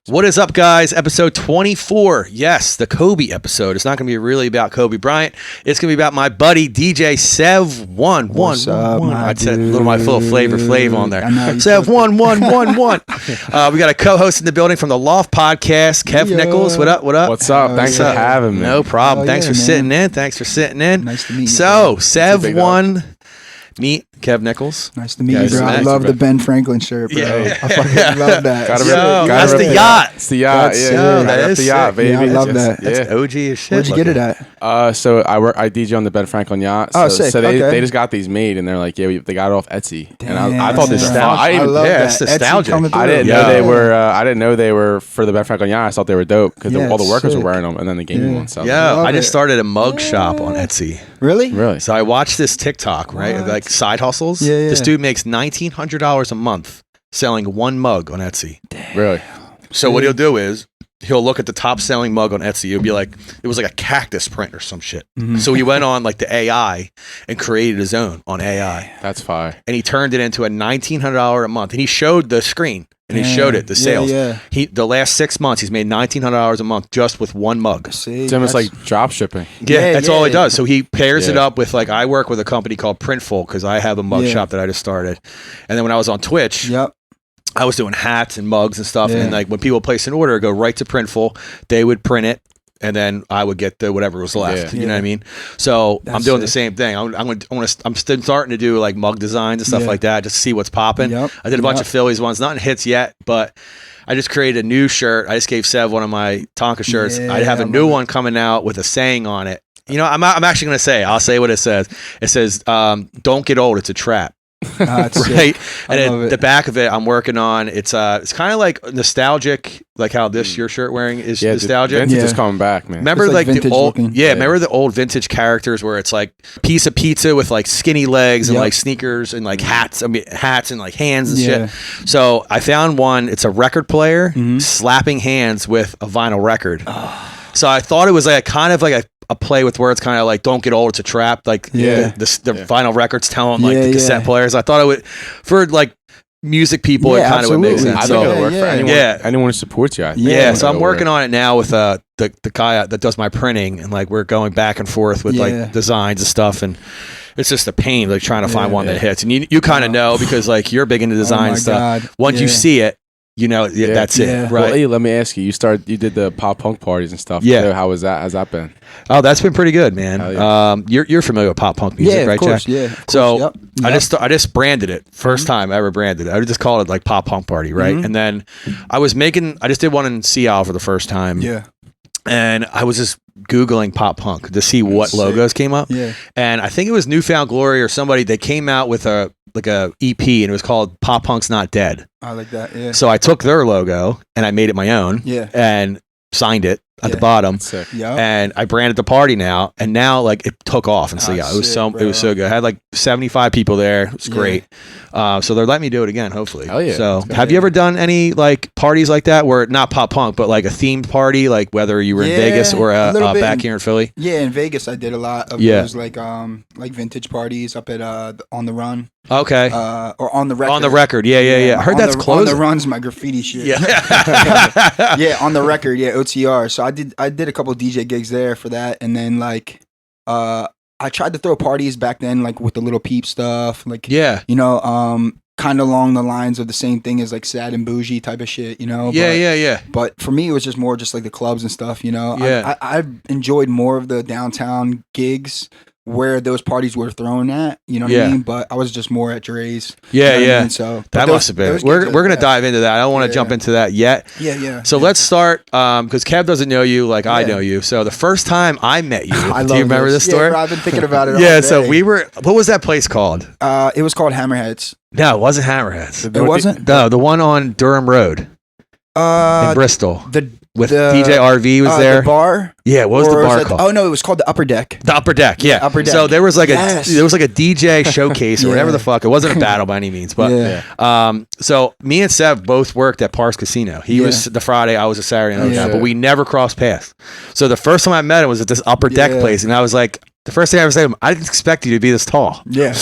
What is up, guys? Episode 24. Yes, the Kobe episode. It's not going to be really about Kobe Bryant. It's going to be about my buddy DJ Sev One. What's up, my I said dude? my little flavor on there. I know, Sev One. We got a co-host in the building from the Loft Podcast, Kev Nichols. What up? What's up? Thanks for having me. No problem. Thanks for sitting in. Nice to meet you. So, Sev One. Meet Kev Nichols. Nice to meet you, bro. I love the Ben Franklin shirt, bro. Yeah. I fucking love that. That's the yacht. It's the yacht. That's the yacht, baby. Yeah, I love that. That's OG as shit. Where'd you get it at? So I DJ on the Ben Franklin yacht. Oh, sick. So they Okay. just got these made, and they're like, yeah, they got it off Etsy. Damn. And I thought this was Nostalgia. I love that. It's nostalgic. Etsy coming through. I didn't know they were. I didn't know they were for the Ben Franklin yacht. I thought they were dope because all the workers sick. were wearing them, and then they gave me one. So I just started a mug shop on Etsy. Really? really, So I watched this TikTok, right? What? Like side hustles. Yeah, yeah. This dude makes $1,900 a month selling one mug on Etsy. really. So what he'll do is he'll look at the top selling mug on Etsy. It'll be like, it was like a cactus print or some shit. Mhm. So he went on like the AI and created his own on AI. That's fire. And he turned it into a $1,900 a month. And he showed the screen and he Damn. showed it, the sales. Yeah. The last 6 months, he's made $1,900 a month just with one mug. See, It's almost that's- like drop shipping. Yeah, that's all he yeah. does. So he pairs it Yeah. up with, like, I work with a company called Printful because I have a mug Yeah. shop that I just started. And then when I was on Twitch, Yep. I was doing hats and mugs and stuff. Yeah. And like when people place an order, go right to Printful. They would print it, and then I would get the whatever was left. Yeah. You know what I mean? So I'm That's doing the sick. same thing. I'm still starting to do like mug designs and stuff Yeah. like that, just to see what's popping. Yep. I did a bunch Yep. of Phillies ones, not in hits yet, but I just created a new shirt. I just gave Sev one of my Tonka shirts. Yeah, I have a I new love it. one coming out with a saying on it. You know, I'm actually going to say, I'll say what it says. It says, don't get old. It's a trap. That's sick. Right. I And love then it. the back of it, I'm working on. It's kind of like nostalgic, like how this your shirt wearing is Yeah, nostalgic. Vintage is Yeah. coming back, man. Remember It's like like the vintage old, looking. yeah. Remember the old vintage characters where it's like piece of pizza with like skinny legs and Yep. like sneakers and like hats. I mean hats and like hands and Yeah. shit. So I found one. It's a record player Mhm. slapping hands with a vinyl record. So I thought it was like kind of like a play with words, kind of like "Don't get old, it's a trap." Like Yeah. the vinyl records telling like Yeah, the cassette yeah. players. I thought it would for like music people. Yeah, it kind of would make absolutely. sense. I think So it'll work for Yeah. anyone. Yeah. Anyone who supports you. I think. yeah, so I'm It'll working work. on it now with the guy that does my printing, and like we're going back and forth with Yeah. like designs and stuff, and it's just a pain like trying to find Yeah. one that hits. And you kind of know because like you're big into design Oh my and stuff. God. Once you Yeah. see it, you know that's Yeah. it, Well, right? hey, let me ask you. You did the pop punk parties and stuff. Yeah. too. How was that? How's that been? Oh, that's been pretty good, man. Hell yeah. You're familiar with pop punk music, Yeah, right, of course. Jack? Yeah. Of course. So Yep. I just branded it. First time I ever branded it. I just called it like Pop Punk Party, right? Mhm. And then I just did one in Seattle for the first time. Yeah. And I was just Googling pop punk to see what Sick. logos came up. Yeah. And I think it was Newfound Glory or somebody. They came out with a EP and it was called Pop Punk's Not Dead. I like that. Yeah. So I took their logo and I made it my own Yeah. and signed it at the Yeah. bottom. Sick. Yeah. And I branded the party now, and now like it took off, and so Ah, yeah, it was sick, so bro. good. I had like 75 people there. It was Yeah. great. So they're letting me do it again, hopefully. Hell yeah. So That's good. have you ever done any like parties like that where not pop punk, but like a themed party, like whether you were in Yeah, Vegas or a little bit. back here in Philly? Yeah, in Vegas, I did a lot of Yeah. those like vintage parties up at On the Run, Okay. or On the Record. On the record, yeah. I heard that's On closing. the Run's my graffiti shit. Yeah. Yeah, On the Record, yeah, OTR. So I did a couple DJ gigs there for that, and then like I tried to throw parties back then, like with the Little Peep stuff, like Yeah. you know, kind of along the lines of the same thing as like Sad and Bougie type of shit, you know. Yeah. But for me, it was just more just like the clubs and stuff, you know. Yeah. I enjoyed more of the downtown gigs where those parties were thrown at, you know what Yeah. I mean? But I was just more at Dre's. Yeah, you know what I yeah. mean? So but That those- must have been. those We're gigs are gonna the dive into that. I don't want to Yeah, jump yeah. into that yet. best. Yeah. So let's start because Kev doesn't know you like I Yeah. know you. So the first time I met you, I do love you remember this story? Yeah, bro, I've been thinking about it all Yeah, day. so we were. What was that place called? It was called Hammerheads. No, it wasn't Hammerheads. It wasn't? No, the one on Durham Road in Bristol The with the- DJ RV was there. The bar? Yeah, what was the Or bar it- called? Oh, no, it was called the Upper Deck. The Upper Deck. Yeah, Upper Deck. So there was like Yes. a DJ showcase or whatever Yeah. the fuck. It wasn't a battle by any means, but Yeah. so me and Sev both worked at Parks Casino. He Yeah. was the Friday, I was a Saturday night, Yeah. but we never crossed paths. So the first time I met him was at this Upper Deck Yeah. place, and I was like, The first thing I ever said to him, I didn't expect you to be this tall. Yeah,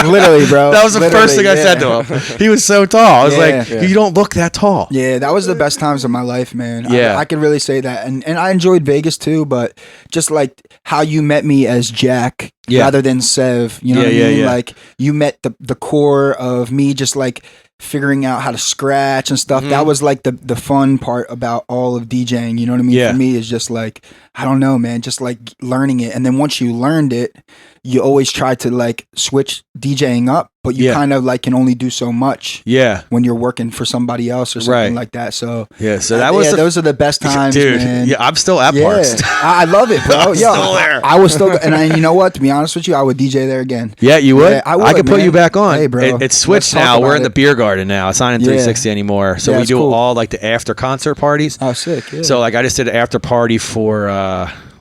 literally, bro. That was the first thing I said to him. He was so tall. I was like, you don't look that tall. Yeah, that was the best times of my life, man. Yeah. I could really say that. And I enjoyed Vegas too, but just like how you met me as Jack rather than Sev, you know what I mean? Like you met the core of me just like figuring out how to scratch and stuff. That was like the fun part about all of DJing, you know what I mean? For me, it's just like, I don't know, man, just like learning it. And then once you learned it, you always try to like switch DJing up, but you kind of like can only do so much when you're working for somebody else or something like that. So so that was those are the best times, dude. man. Yeah, I'm still at Parks. I love it, bro. Still there. I was still, and you know what? To be honest with you, I would DJ there again. Yeah, you would. Yeah, I could put you back on. Hey, bro, it's switched now. We're in the beer garden now. It's not in 360 anymore. So we do all like the after concert parties. Oh, sick. Yeah. So like I just did an after party for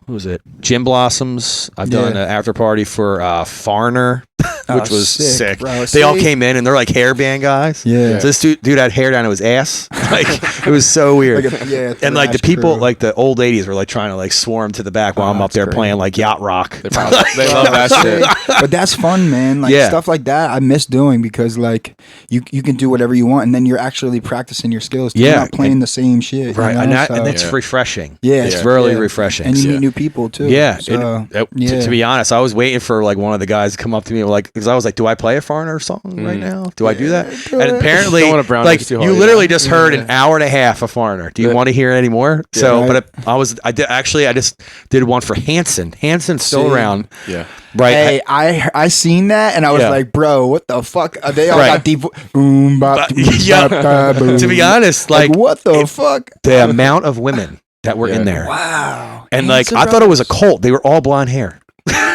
what was it? Gin Blossoms. I've done an after party for Farner, which was sick. Bro. They all came in and they're like hairband guys. Yeah. So this dude had hair down to his ass. Like it was so weird. And like the people, like the old ladies were like trying to like swarm to the back while I'm up there playing like yacht rock. They love that shit. But that's fun, man. Like stuff like that I miss doing because like you can do whatever you want and then you're actually practicing your skills. You're not playing the same shit. Right. You know? And it's refreshing. Yeah. It's really refreshing. And you meet new people too. Yeah. So, to be honest, I was waiting for like one of the guys to come up to me like, because I was like, do I play a Foreigner song right now? Do I do that? And apparently, like you literally just heard an hour and a half of Foreigner. Do you want to hear it anymore? So, but I just did one for Hanson. Hanson's still around. Yeah. Right. Hey, I seen that and I was like, bro, what the fuck? They all got deep. To be honest, like what the fuck? The amount of women that were in there. Wow. And like I thought it was a cult. They were all blonde hair.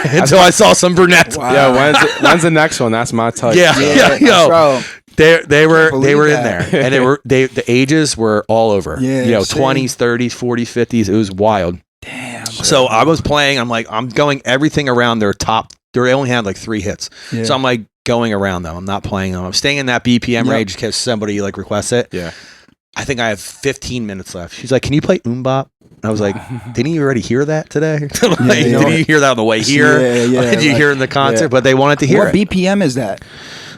Until I saw some brunettes. Wow. Yeah, when's the next one? That's my type. Bro. They were in there, and the ages were all over. Yeah, 20s, 30s, 40s, 50s. It was wild. Damn. Bro. So I was playing. I'm like, I'm going everything around their top. They only had like 3 hits, so I'm like going around them. I'm not playing them. I'm staying in that BPM range because somebody like requests it. Yeah. I think I have 15 minutes left. She's like, "Can you play Bop?" I was like, "Didn't you already hear that today? Didn't you hear that on the way here? Did you hear it in the concert?" But they wanted to hear it. What BPM is that?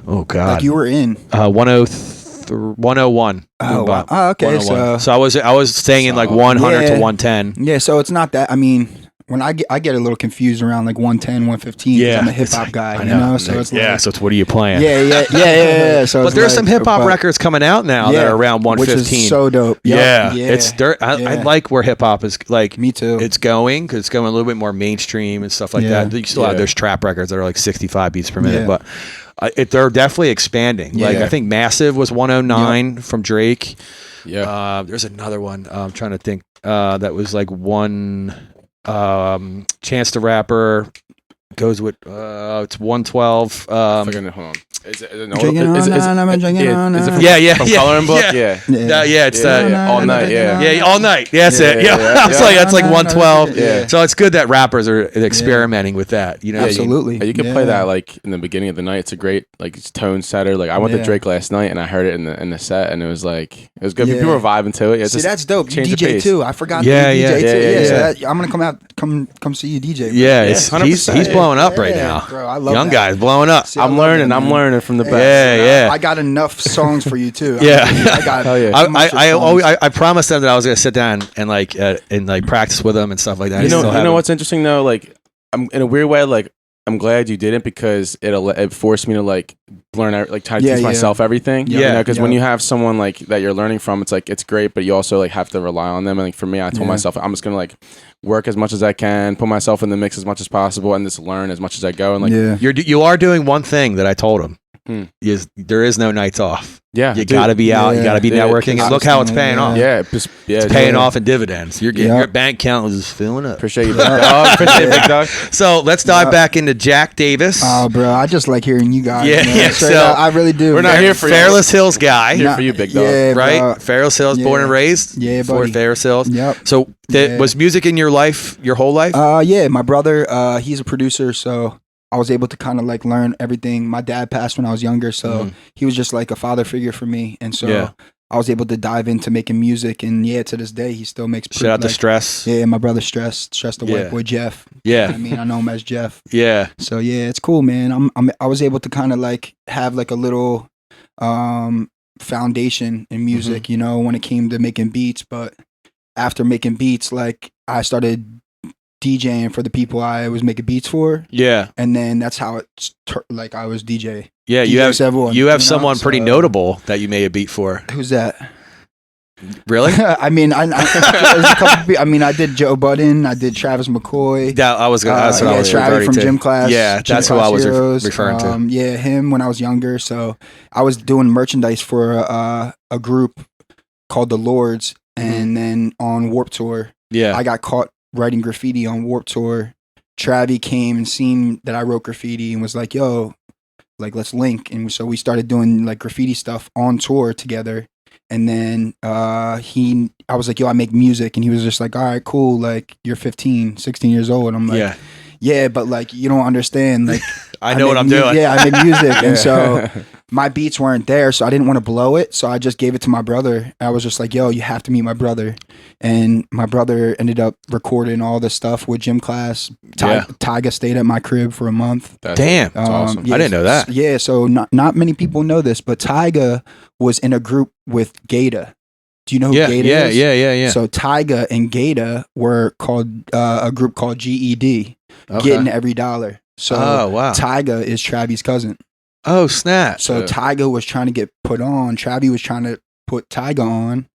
Oh God! Like you were in 101. Oh, okay. So I was staying in like 100 to 110. Yeah. So it's not that. I mean, when I get a little confused around like 110, 115. Yeah, I'm a hip hop guy. You know. So it's like, so it's what are you playing? Yeah. So but there's some hip hop records coming out now that are around 115. Which is so dope. It's dirt. I like where hip hop is like. Me too. It's going because it's going a little bit more mainstream and stuff like that. You still have there's trap records that are like 65 beats per minute, but. They're definitely expanding. Like I think Massive was 109 from Drake. Yeah. There's another one. I'm trying to think. That was like one. Chance the Rapper goes with. It's 112. Hold on. Is it from Yeah. Coloring Book? Yeah. It's All Night. Yeah, All Night. That's it. Yeah. That's like 112. Yeah. So it's good that rappers are experimenting with that. You know, absolutely. You can play that like in the beginning of the night. It's a great like tone setter. Like I went to Drake last night and I heard it in the set and it was good. People were vibing to it. See, that's dope. You Change the DJ pace. too. I forgot. Yeah, you DJ too. Yeah. So I'm gonna come see you DJ. Yeah, he's blowing up right now. Bro, I love Young that. guy's blowing up. See, I'm learning from the best. Yeah. I got enough songs for you too. I got. Hell yeah. I promised them that I was gonna sit down and like practice with them and stuff like that. You know what's interesting though? Like, I'm in a weird way. Like, I'm glad you didn't because it forced me to like learn, like try to teach myself everything. Because when you have someone like that you're learning from, it's like it's great, but you also like have to rely on them. And like for me, I told myself I'm just gonna like work as much as I can, put myself in the mix as much as possible, and just learn as much as I go. And like you are doing one thing that I told him. There is no nights off. Yeah, you got to be out. You got to be networking. And look how it's paying off. It's paying off in dividends. You're getting your bank account is filling up. Appreciate you, big dog. Appreciate big dog. So let's dive back into Jack Davis. Oh, bro, I just like hearing you guys. Yeah. So I really do. We're not here for Fairless Hills guy. Here for you, big dog. Yeah, right? Bro. Fairless Hills, born and raised. Yeah, Fort buddy. Fairless Hills. Yep. So was music in your life your whole life? Yeah, my brother, he's a producer, so I was able to kind of like learn everything. My dad passed when I was younger, so he was just like a father figure for me. And so I was able to dive into making music, and to this day he still makes. Shout out to Stress. Yeah, my brother Stress the white boy Jeff. Yeah, I mean I know him as Jeff. Yeah. So it's cool, man. I was able to kind of like have like a little foundation in music, when it came to making beats. But after making beats, like I started DJing for the people I was making beats for. Yeah. And then that's how like I was DJ. Yeah, DJ you have someone pretty notable that you made a beat for. Who's that? Really? I mean, there's a couple. I mean, I did Joe Budden. I did Travis McCoy. That's what I was Travis from Gym Class. Yeah, that's who I was referring to. Yeah, him when I was younger. So I was doing merchandise for a group called the Lords, and then on Warped Tour, I got caught writing graffiti on Warped Tour. Travi came and seen that I wrote graffiti and was like, "Yo, like let's link." And so we started doing like graffiti stuff on tour together. And then I was like, yo, I make music. And he was just like, all right, cool. Like, you're 15, 16 years old. And I'm like, yeah, but like, you don't understand. Like, I know what I'm doing. Yeah, I make music. And so my beats weren't there. So I didn't want to blow it. So I just gave it to my brother. I was just like, yo, you have to meet my brother. And my brother ended up recording all this stuff with Gym Class. Tyga stayed at my crib for a month. Damn. That's awesome. I didn't know that. Yeah, so not many people know this, but Tyga was in a group with Gata. Do you know who Gata is? Yeah. So Tyga and Gata were called a group called GED, Getting Every Dollar. So Tyga is Travi's cousin. Oh, snap. So Tyga was trying to get put on. Travi was trying to put Tyga on.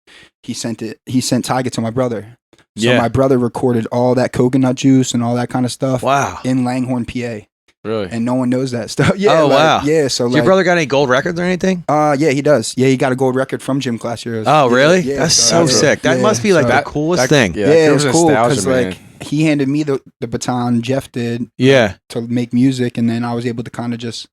He sent Tyga to my brother. So my brother recorded all that coconut juice and all that kind of stuff in Langhorne, PA. Really? And no one knows that stuff. Yeah. Oh, wow. Yeah. So, your brother got any gold records or anything? Yeah, he does. Yeah, he got a gold record from Gym Class Heroes. Oh, really? Yeah, that's so sick. That must be like the coolest thing. Yeah, it was cool because like he handed me the baton. Jeff did. To make music, and then I was able to kind of just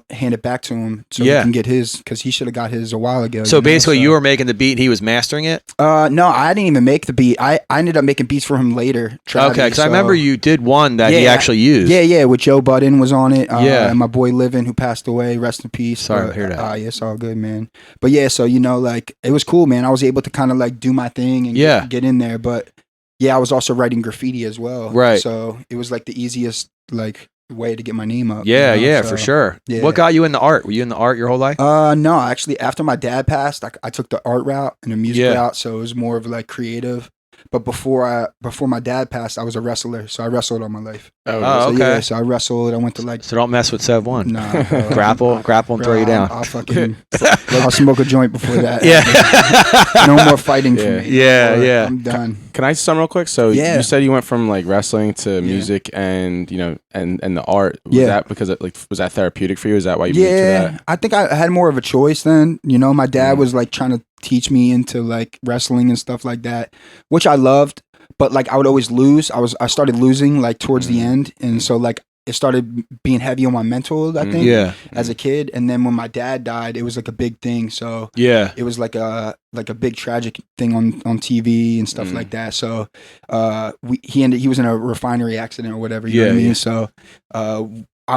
hand it back to him so he can get his, because he should have got his a while ago. So basically you were making the beat and he was mastering it? No, I didn't even make the beat. I ended up making beats for him later. Okay, because I remember you did one that he actually used. Yeah, with Joe Budden was on it. And my boy Livin, who passed away, rest in peace. Sorry to hear that. Yeah, it's all good, man. But yeah, so like it was cool, man. I was able to kind of like do my thing and get in there. But yeah, I was also writing graffiti as well. Right. So it was like the easiest like way to get my name up. For sure. Yeah. What got you into art? Were you into art your whole life? No, actually after my dad passed, I took the art route and the music route, so it was more of like creative. But before my dad passed, I was a wrestler, so I wrestled all my life. Okay. Yeah, so I wrestled. I went to like. So don't mess with Sev One. Nah, grapple and throw you down. I'll smoke a joint before that. Yeah. No more fighting for me. Yeah. I'm done. Can I ask something real quick? So you said you went from like wrestling to music and and the art. Was that because was that therapeutic for you? Is that why you moved to that? I think I had more of a choice then. My dad was like trying to teach me into like wrestling and stuff like that, which I loved, but like I would always lose. I started losing like towards the end, and so like it started being heavy on my mental, I think, as a kid. And then when my dad died, it was like a big thing. So it was like a big tragic thing on TV and stuff like that. So he was in a refinery accident or whatever. You know what I mean? So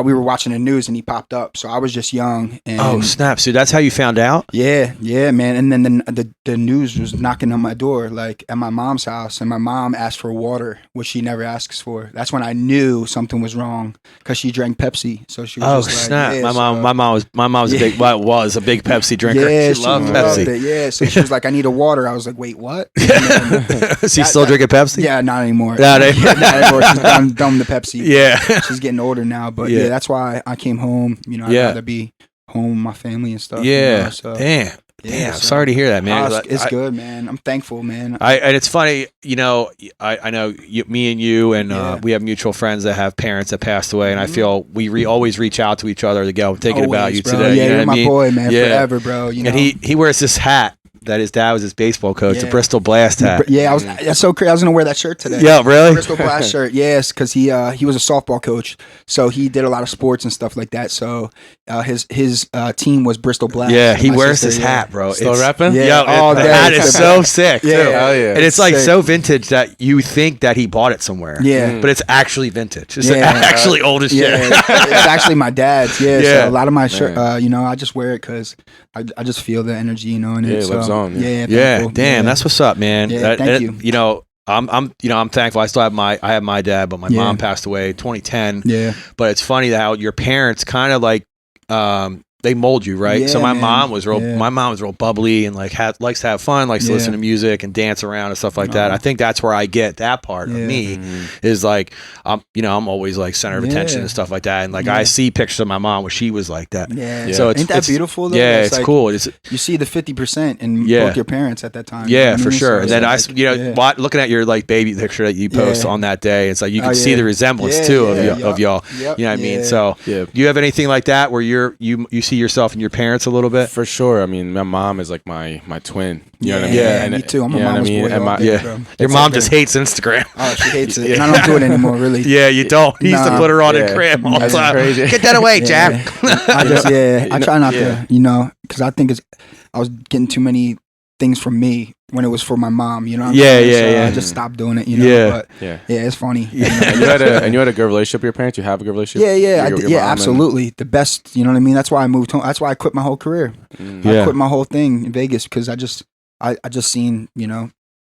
we were watching the news and he popped up. So I was just young. And oh, snap. So that's how you found out? Yeah, man. And then the news was knocking on my door, like at my mom's house. And my mom asked for water, which she never asks for. That's when I knew something was wrong because she drank Pepsi. So she was just snap. like, my mom was a big Pepsi drinker. Yeah, she loved Pepsi. It. Yeah, so she was like, I need a water. I was like, wait, what? She's still drinking Pepsi? Yeah, not anymore. Not anymore. She's done the Pepsi. Yeah. She's getting older now, but yeah, that's why I came home. I'd rather be home with my family and stuff. Yeah. So. Damn. Yeah, so, sorry to hear that, man. It's good, man. I'm thankful, man. And it's funny, I know me and you, and we have mutual friends that have parents that passed away, and I feel we always reach out to each other to go, I'm thinking about you bro. today. Yeah, you're my boy, man, yeah. forever, bro. And he wears this hat that his dad was his baseball coach, the Bristol Blast hat. Yeah, that's so crazy. I was gonna wear that shirt today. Yeah, really? Bristol Blast shirt. Yes, because he was a softball coach, so he did a lot of sports and stuff like that. So his team was Bristol Blast. Yeah, he wears this hat, bro. Still repping? Yeah, the hat is so sick too. Yeah, and it's like so vintage that you think that he bought it somewhere. Yeah, but it's actually vintage. It's actually old as shit. It's actually my dad's. Yeah, so a lot of my shirt, I just wear it because I just feel the energy, and it lives on. Yeah, damn, that's what's up, man. Yeah, thank you. I'm thankful. I still have my dad, but my mom passed away in 2010. Yeah, but it's funny how your parents kind of like they mold you, right? So my mom was real bubbly and like likes to have fun, likes to listen to music and dance around and stuff like that. I think that's where I get that part of me is like I'm always like center of attention and stuff like that. And like I see pictures of my mom where she was like that. Yeah. So ain't that beautiful though? Yeah, it's like, cool. You see the 50% in both your parents at that time. Yeah, for sure. So and then looking at your like baby picture that you post on that day, it's like you can see the resemblance too of y'all. Yep. You know what I mean? So do you have anything like that where you see yourself and your parents a little bit? For sure. I mean, my mom is like my twin. You know what I mean? Yeah, me too. I'm a mama's boy. Your mom just hates Instagram. Oh, she hates it. And I don't do it anymore, really. Yeah, you don't. He used to put her on in cram all the time. Crazy. Get that away, Jack. I try not to, because I think I was getting too many things from me when it was for my mom, you know what I'm saying? So I just stopped doing it, But it's funny. You had a good relationship with your parents? You have a good relationship? Yeah, absolutely. The best, you know what I mean? That's why I moved home. That's why I quit my whole career. I quit my whole thing in Vegas because I just seen,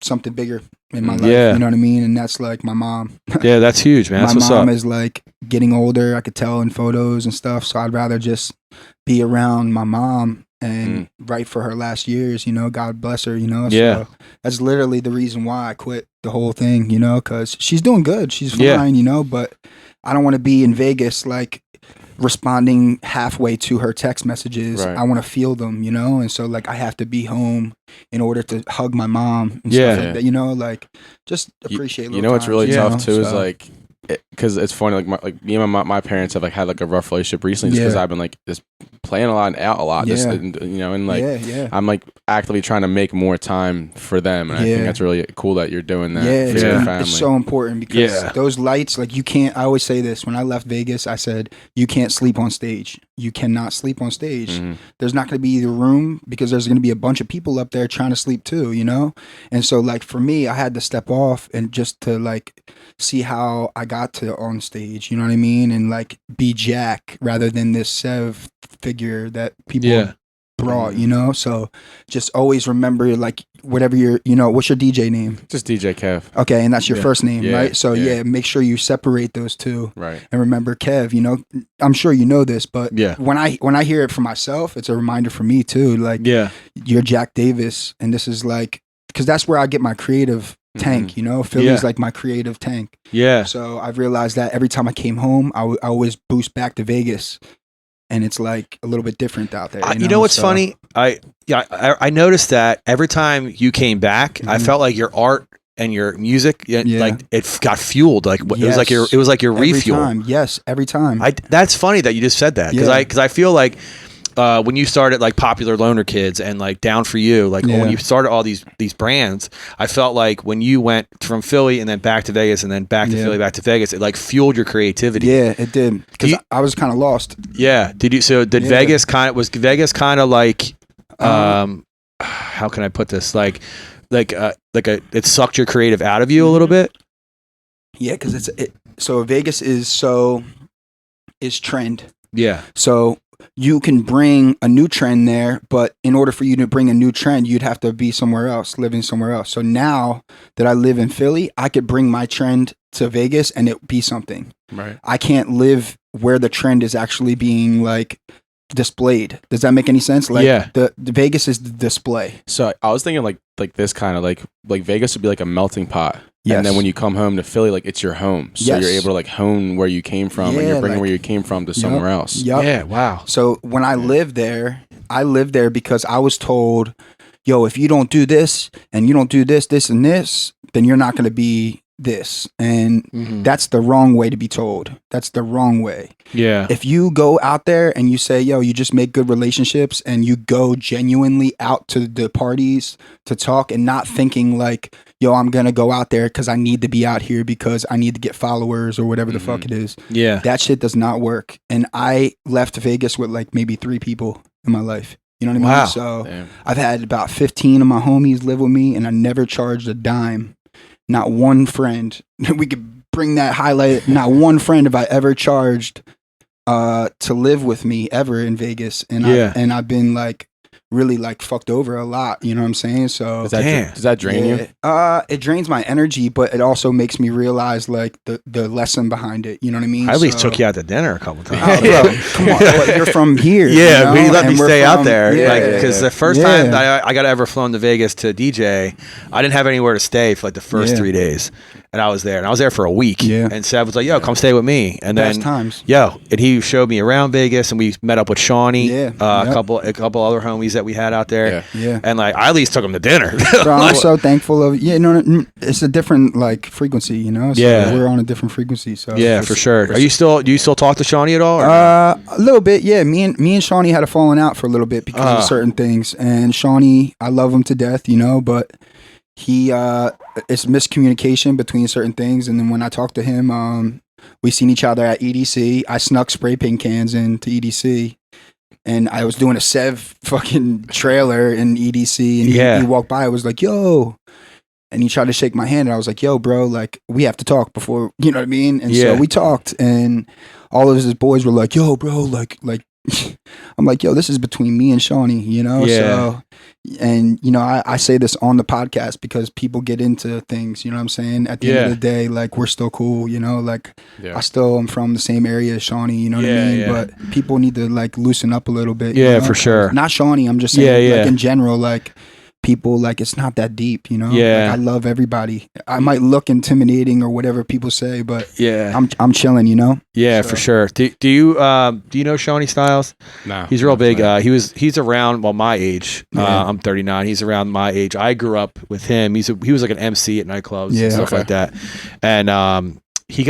something bigger in my life, you know what I mean? And that's like my mom. Yeah, that's huge, man. That's my mom is like getting older. I could tell in photos and stuff. So I'd rather just be around my mom and right for her last years, God bless her, So that's literally the reason why I quit the whole thing, because she's doing good. She's fine, but I don't want to be in Vegas like responding halfway to her text messages. Right. I want to feel them, and so like I have to be home in order to hug my mom and stuff like that, like just appreciate what's really tough too is like because it's funny, like me and my parents have like had like a rough relationship recently just because I've been like just playing out a lot, just, and like I'm like actively trying to make more time for them, and I think that's really cool that you're doing that for your family. It's so important because those lights, like you can't. I always say this when I left Vegas. I said you can't sleep on stage. You cannot sleep on stage. Mm-hmm. There's not going to be the room because there's going to be a bunch of people up there trying to sleep too, And so like for me, I had to step off and just to like see how I got to on stage, you know what I mean? And like be Jack rather than this Sev figure that people brought, So just always remember like whatever your, what's your DJ name? Just DJ Kev. Okay, and that's your first name, right? So make sure you separate those two. Right. And remember Kev, I'm sure you know this, but when I hear it for myself, it's a reminder for me too. Like you're Jack Davis, and this is like because that's where I get my creative tank, Philly's like my creative tank. Yeah. So I've realized that every time I came home, I always boost back to Vegas, and it's like a little bit different out there. You know what's funny? I noticed that every time you came back, I felt like your art and your music, like it got fueled. Like it was like your refuel. Time. Yes, every time. That's funny that you just said that because I feel like. When you started like Popular Loner Kids and like Down For You, like when you started all these brands, I felt like when you went from Philly and then back to Vegas and then back to Philly, back to Vegas, it like fueled your creativity. Yeah, it did. Because I was kind of lost. Yeah. Did you? So did Vegas was Vegas kind of like, how can I put this? It sucked your creative out of you a little bit. Yeah, because so Vegas is trend. Yeah. So you can bring a new trend there, but in order for you to bring a new trend, you'd have to be somewhere else, living somewhere else. So now that I live in Philly, I could bring my trend to Vegas and it be something. Right. I can't live where the trend is actually being like displayed. Does that make any sense? Like the Vegas is the display. So I was thinking like this kind of like Vegas would be like a melting pot. Yes. And then when you come home to Philly, like it's your home. So you're able to like hone where you came from and you're bringing where you came from to somewhere else. Yep. Yeah, wow. So when I lived there because I was told, yo, if you don't do this and you don't do this, this and this, then you're not going to be this, and that's the wrong way to be told. That's the wrong way. Yeah. If you go out there and you say, yo, you just make good relationships, and you go genuinely out to the parties to talk and not thinking like, yo, I'm going to go out there because I need to be out here because I need to get followers or whatever the fuck it is. Yeah. That shit does not work. And I left Vegas with like maybe 3 people in my life. You know what I mean? Wow. So I've had about 15 of my homies live with me, and I never charged a dime. Not one friend. We could bring that highlight. Not one friend have I ever charged to live with me ever in Vegas. And I've been like really like fucked over a lot. You know what I'm saying? So does that drain you? It drains my energy, but it also makes me realize like the lesson behind it. You know what I mean? I at least took you out to dinner a couple times. Oh, bro, come on. But you're from here. Yeah, you know? we let me stay out there. Yeah, because the first time I got ever flown to Vegas to DJ, I didn't have anywhere to stay for like the first 3 days. And I was there. And I was there for a week. Yeah. And Sev was like, yo, come stay with me. And Best then, times. and he showed me around Vegas, and we met up with Shawnee, a couple other homies that we had out there. Yeah. And like, I at least took him to dinner. Bro, I'm so thankful of, you know, it's a different like frequency, you know? So we're on a different frequency. So for sure. Do you still talk to Shawnee at all? Or? A little bit, yeah. Me and Shawnee had a falling out for a little bit because of certain things. And Shawnee, I love him to death, you know, but he it's miscommunication between certain things. And then when I talked to him, we seen each other at EDC. I snuck spray paint cans into EDC, and I was doing a Sev fucking trailer in EDC, and he walked by. I was like, yo. And he tried to shake my hand, and I was like, yo, bro, like, we have to talk before, you know what I mean? And so we talked, and all of his boys were like, yo, bro, like, I'm like, yo, this is between me and Shawnee, you know? So, and, you know, I say this on the podcast because people get into things, you know what I'm saying? At the end of the day, like, we're still cool, you know? Like, I still am from the same area as Shawnee, you know what I mean? But people need to, like, loosen up a little bit. Yeah, you know? For sure. Not Shawnee, I'm just saying, like, in general, like, people, like, it's not that deep, you know? Like, I love everybody. I might look intimidating or whatever people say, but I'm chilling, you know? Yeah, so. For sure. Do you know Shawnee Styles? No. He's real big. He's around my age. I'm 39. He's around my age. I grew up with him. He was like an MC at nightclubs and stuff like that. And he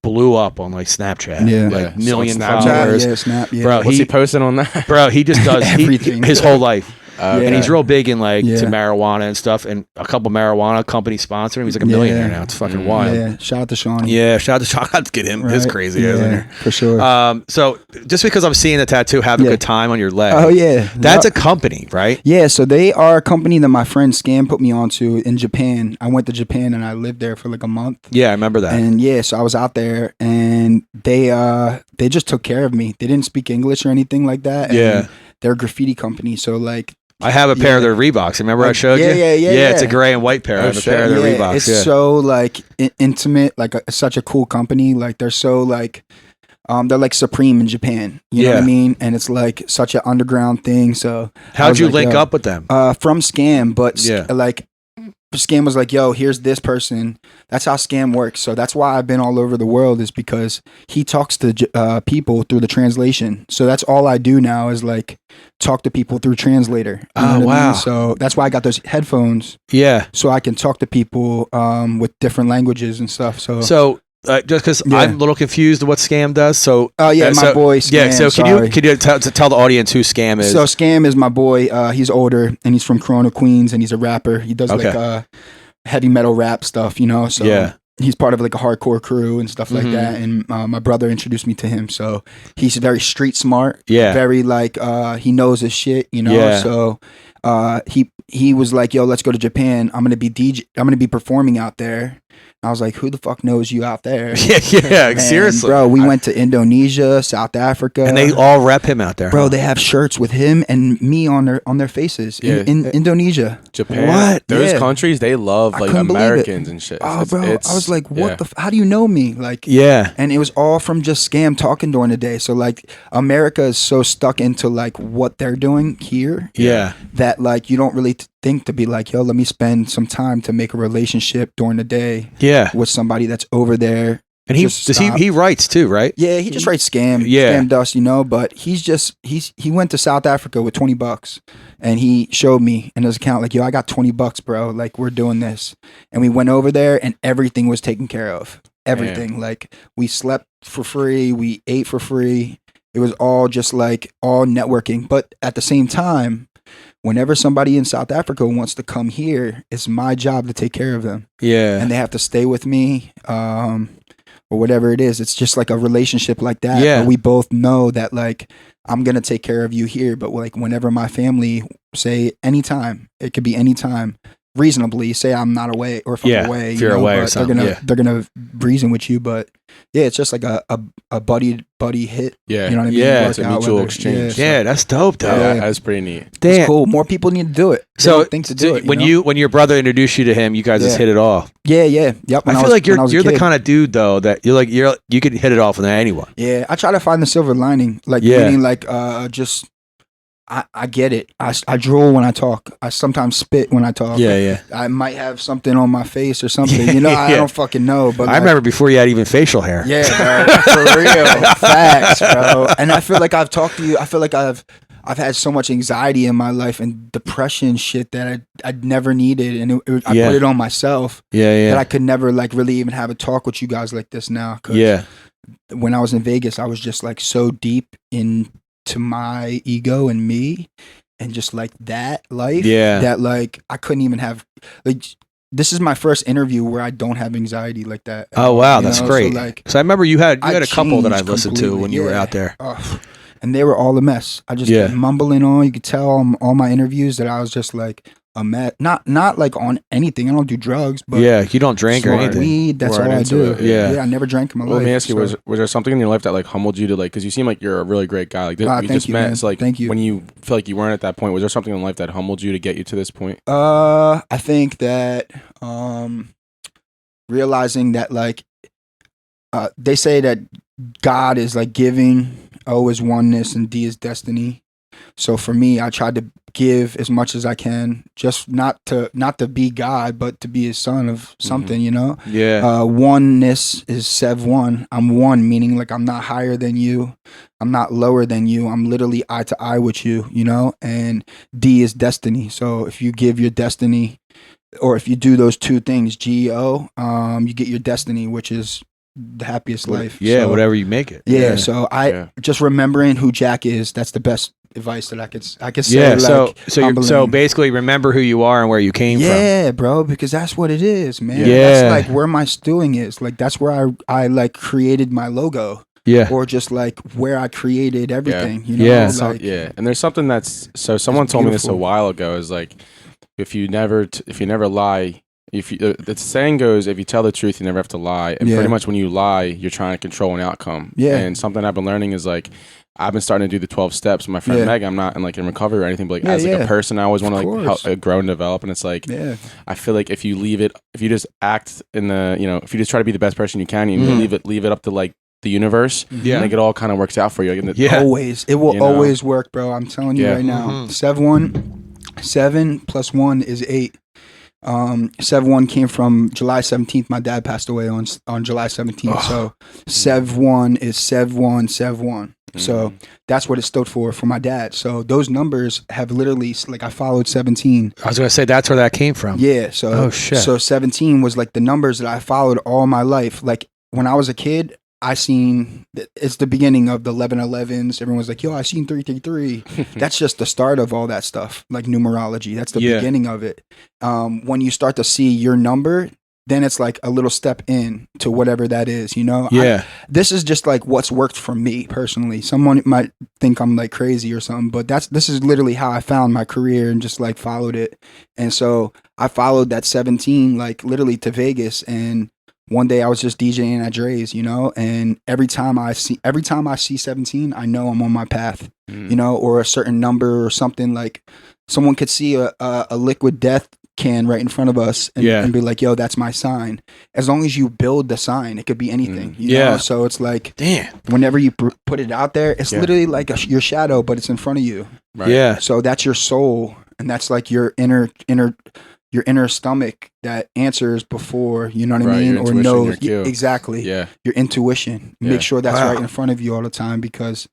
blew up on like Snapchat. Like million followers. Bro, what's he posting on that? Bro, he just does everything. His whole life. And he's real big in like to marijuana and stuff, and a couple marijuana companies sponsor him. He's like a millionaire now. It's fucking wild. Yeah, shout out to Shawnee. Yeah, shout out to Shawnee. Let's get him. It's crazy, isn't it? For sure. So just because I'm seeing the tattoo, have a good time on your leg. Oh yeah, that's a company, right? Yeah, so they are a company that my friend Scam put me onto in Japan. I went to Japan and I lived there for like a month. Yeah, I remember that. And so I was out there, and they just took care of me. They didn't speak English or anything like that. And they're a graffiti company, so like. I have a pair of their Reeboks. Remember I showed you? Yeah, it's a gray and white pair. I have a pair of their Reeboks. It's so like intimate, like such a cool company. Like they're so like, they're like Supreme in Japan. You know what I mean? And it's like such an underground thing. So how'd you link up with them? From Scam, but like Scam was like, yo, here's this person. That's how Scam works. So that's why I've been all over the world, is because he talks to people through the translation. So that's all I do now is like talk to people through translator. You know what I mean? So that's why I got those headphones. Yeah. So I can talk to people with different languages and stuff. So just because I'm a little confused what Scam does. So my boy Scam. Yeah, so can you tell the audience who Scam is? So Scam is my boy. He's older and he's from Corona, Queens, and he's a rapper. He does like heavy metal rap stuff, you know. So he's part of like a hardcore crew and stuff like that. And my brother introduced me to him. So he's very street smart. Yeah. Very like he knows his shit, you know. Yeah. So he was like, yo, let's go to Japan. I'm gonna be performing out there. I was like, who the fuck knows you out there? Yeah, seriously. Bro, we went to Indonesia, South Africa. And they all rep him out there. Bro, they have shirts with him and me on their faces in Indonesia. Japan. What? Those countries, they love like Americans and shit. Oh, bro, I was like, what how do you know me? Like, and it was all from just Scam talking during the day. So like America is so stuck into like what they're doing here. Yeah. That like you don't really think to be like, yo, let me spend some time to make a relationship during the day with somebody that's over there And he writes too, right? Yeah, he just writes scam dust, but he went to South Africa with $20 and he showed me in his account, like, yo, I got $20, bro. Like, we're doing this. And we went over there and everything was taken care of. Everything. Damn. Like, we slept for free, we ate for free. It was all just like all networking. But at the same time, whenever somebody in South Africa wants to come here, it's my job to take care of them. Yeah. And they have to stay with me. Or whatever it is, it's just like a relationship like that. Yeah. Where we both know that, like, I'm going to take care of you here. But like, whenever my family say anytime, it could be anytime, reasonably say I'm not away or if I'm away, if you're away or something. They're going to reason with you. But yeah, it's just like a buddy hit. Yeah. You know what I mean? Yeah. It's a mutual exchange. Yeah, that's dope though. Yeah, that's pretty neat. Damn. It's cool. More people need to do it. So things to do it. When your brother introduced you to him, you guys just hit it off. Yeah. Yep. I feel like you're the kind of dude though that you could hit it off with anyone. Yeah. I try to find the silver lining. Like meaning like just I get it. I drool when I talk. I sometimes spit when I talk. Yeah. I might have something on my face or something. I don't fucking know. But I remember before you had even facial hair. Yeah, bro. For real. Facts, bro. And I feel like I've talked to you. I feel like I've had so much anxiety in my life and depression shit that I'd never needed. And I put it on myself. Yeah. That I could never like really even have a talk with you guys like this now. Yeah. When I was in Vegas, I was just like so deep into my ego and me and just like that life that like I couldn't even have like this is my first interview where I don't have anxiety like that. Oh wow, that's great. So I remember you had a couple that I listened to when you were out there. And they were all a mess. I just kept mumbling on. You could tell on all my interviews that I was just like a mess. Not like on anything. I don't do drugs. But you don't drink or anything. Weed, that's all I do. Yeah, I never drank in my life. Let me ask you: was there something in your life that like humbled you to like? Because you seem like you're a really great guy. Like we just met. Man. So like, thank you. When you feel like you weren't at that point, was there something in life that humbled you to get you to this point? I think that realizing that like they say that God is like giving, O is oneness, and D is destiny. So for me, I tried to give as much as I can, just not to be God, but to be a son of something, Yeah. Oneness is Sev One. I'm one, meaning like I'm not higher than you. I'm not lower than you. I'm literally eye to eye with you, And D is destiny. So if you give your destiny, or if you do those two things, G-O, you get your destiny, which is the happiest life. Yeah, so, whatever you make it. Yeah, so just remembering who Jack is, that's the best advice that I could say. Yeah, so basically remember who you are and where you came from. Yeah, bro, because that's what it is, man. Yeah. That's like where my stewing is. Like that's where I like created my logo. Yeah. Or just like where I created everything. Yeah. Like, and there's something that's someone told me this a while ago, is like if you never lie, the saying goes, if you tell the truth, you never have to lie. And pretty much when you lie, you're trying to control an outcome. Yeah. And something I've been learning is like, I've been starting to do the 12 steps with my friend Meg. I'm not in recovery or anything, but like as like a person, I always want to like help grow and develop. And it's like, I feel like if you just act in the, if you just try to be the best person you can, you leave it up to like the universe. Yeah. And like it all kind of works out for you. Always. It will always work, bro. I'm telling you right now. Sev One, 7 + 1 is 8. Sev One came from July 17th. My dad passed away on July 17th. So Sev One is Sev One, Sev One. So that's what it stood for my dad. So those numbers have literally, like I followed 17. I was going to say that's where that came from. Yeah. So, so 17 was like the numbers that I followed all my life. Like when I was a kid, it's the beginning of the 1111s. Everyone's like, yo, I seen 333. That's just the start of all that stuff, like numerology. That's the beginning of it. When you start to see your number, then it's like a little step in to whatever that is, Yeah. This is just like what's worked for me personally. Someone might think I'm like crazy or something, but this is literally how I found my career and just like followed it. And so I followed that 17, like literally to Vegas. And one day I was just DJing at Dre's, and every time I see 17, I know I'm on my path, or a certain number or something. Like someone could see a liquid death can right in front of us and be like, yo, that's my sign. As long as you build the sign, it could be anything. You know? So it's like, damn, whenever you put it out there, it's literally like your shadow, but it's in front of you. Right? Yeah. So that's your soul, and that's like your inner your inner stomach that answers before, you know what I Right, mean, your or intuition, knows your cue. exactly. Yeah. Your intuition. Yeah. Make sure that's Wow. right in front of you all the time, because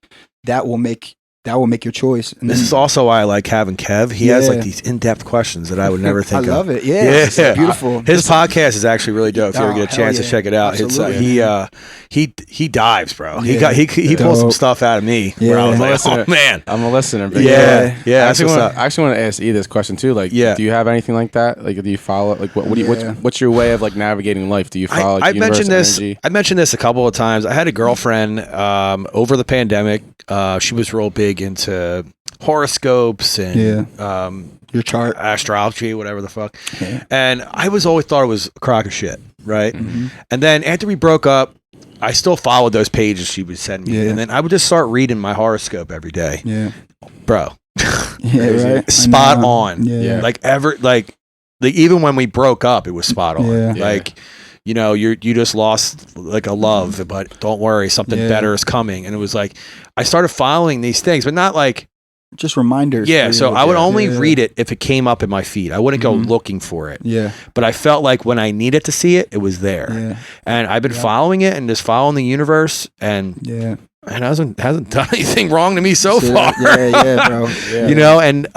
that will make your choice. And This is also why I like having Kev. He has like these in-depth questions that I would never think of. I love it. Yeah. It's beautiful. His podcast is actually really dope. If you ever get a chance to yeah. check it out, Absolutely. it's he dives, bro. Yeah. He pulls some stuff out of me where I was like, oh man, I'm a listener. But yeah. I actually want to ask E this question too. Like, do you have anything like that? Like, do you follow? Like, what's your way of like navigating life? Do you follow? I mentioned this. I mentioned this a couple of times. I had a girlfriend over the pandemic. She was real big into horoscopes and your chart, astrology, whatever the fuck. And I always thought it was a crock of shit, right? And then after we broke up, I still followed those pages she would send me, and then I would just start reading my horoscope every day. Bro. Right? Spot on. Like even when we broke up, it was spot on. Like, you know, you just lost like a love, but don't worry, something better is coming. And it was like, I started following these things, but not like just reminders. Yeah. So I would only read it if it came up in my feed. I wouldn't go looking for it. Yeah. But I felt like when I needed to see it, it was there. Yeah. And I've been following it and just following the universe, and it hasn't done anything wrong to me so far. Yeah, bro. You know, and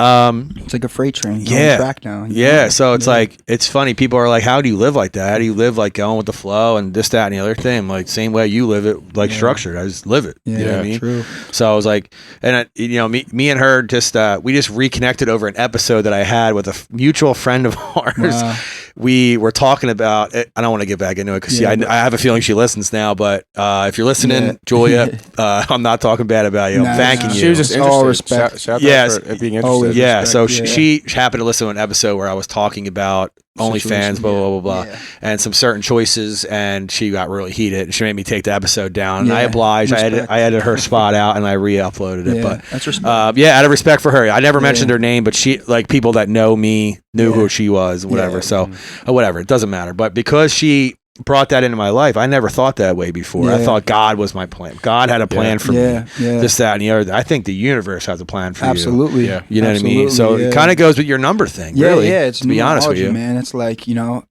it's like a freight train. On track now. Yeah. So it's like, it's funny. People are like, how do you live like that? How do you live like going with the flow and this, that, and the other thing? I'm like, same way you live it, like structured. I just live it. You know what I mean? True. So I was like, and you know, me and her just we just reconnected over an episode that I had with a mutual friend of ours. Wow. We were talking about it. I don't want to get back into it because I have a feeling she listens now. But if you're listening, Julia, I'm not talking bad about you. I'm thanking you. She was just interested. All respect. Shout out for being interested. Yeah. Respect. So she happened to listen to an episode where I was talking about OnlyFans, blah, blah, blah, and some certain choices, and she got really heated. She made me take the episode down, and I obliged. I edited her spot out, and I re-uploaded it. But that's respect. Out of respect for her, I never mentioned her name, but she, like, people that know me knew who she was, whatever. So whatever, it doesn't matter. But because she brought that into my life, I never thought that way before. I thought God was my plan. God had a plan for me. This, that, and the other. I think the universe has a plan for you. Absolutely. You know what I mean? So it kind of goes with your number thing. Really. It's to be honest with you, man. It's like, you know,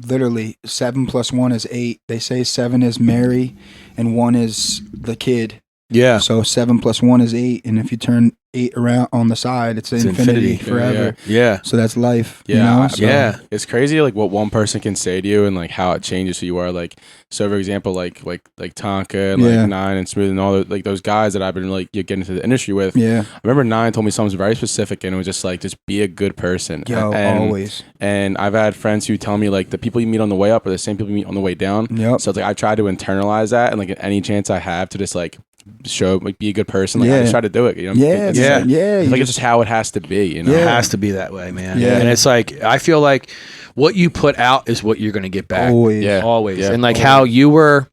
literally 7 + 1 is 8. They say 7 is Mary and 1 is the kid. Yeah. So 7 + 1 is 8, and if you turn 8 around on the side, it's infinity forever. Yeah. So that's life. Yeah. You know? So, it's crazy, like what one person can say to you and like how it changes who you are. Like, so for example, like Tonka and like Nine and Smooth and all the, like those guys that I've been like getting into the industry with. Yeah. I remember Nine told me something very specific, and it was just like, just be a good person. Always. And I've had friends who tell me like the people you meet on the way up are the same people you meet on the way down. Yep. So it's like I try to internalize that, and like any chance I have to just like show, like, be a good person. Like I just try to do it. You know? Like it's just how it has to be. You know, it has to be that way, man. Yeah. And it's like, I feel like what you put out is what you're going to get back. Always. Yeah. And like how you were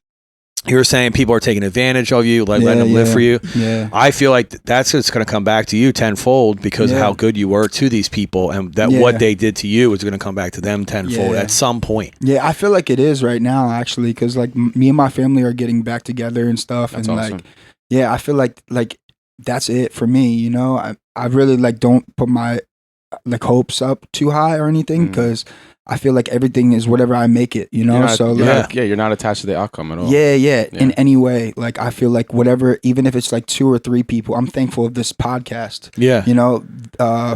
saying people are taking advantage of you, like letting them live for you. Yeah. I feel like that's what's going to come back to you tenfold because of how good you were to these people, and that what they did to you is going to come back to them tenfold at some point. Yeah, I feel like it is right now, actually, because like me and my family are getting back together and stuff. That's and awesome. Like, yeah, I feel like that's it for me. You know, I really like don't put my like hopes up too high or anything, because I feel like everything is whatever I make it, you know? You're not attached to the outcome at all. Yeah. In any way. Like, I feel like whatever, even if it's like 2 or 3 people, I'm thankful of this podcast. Yeah. You know,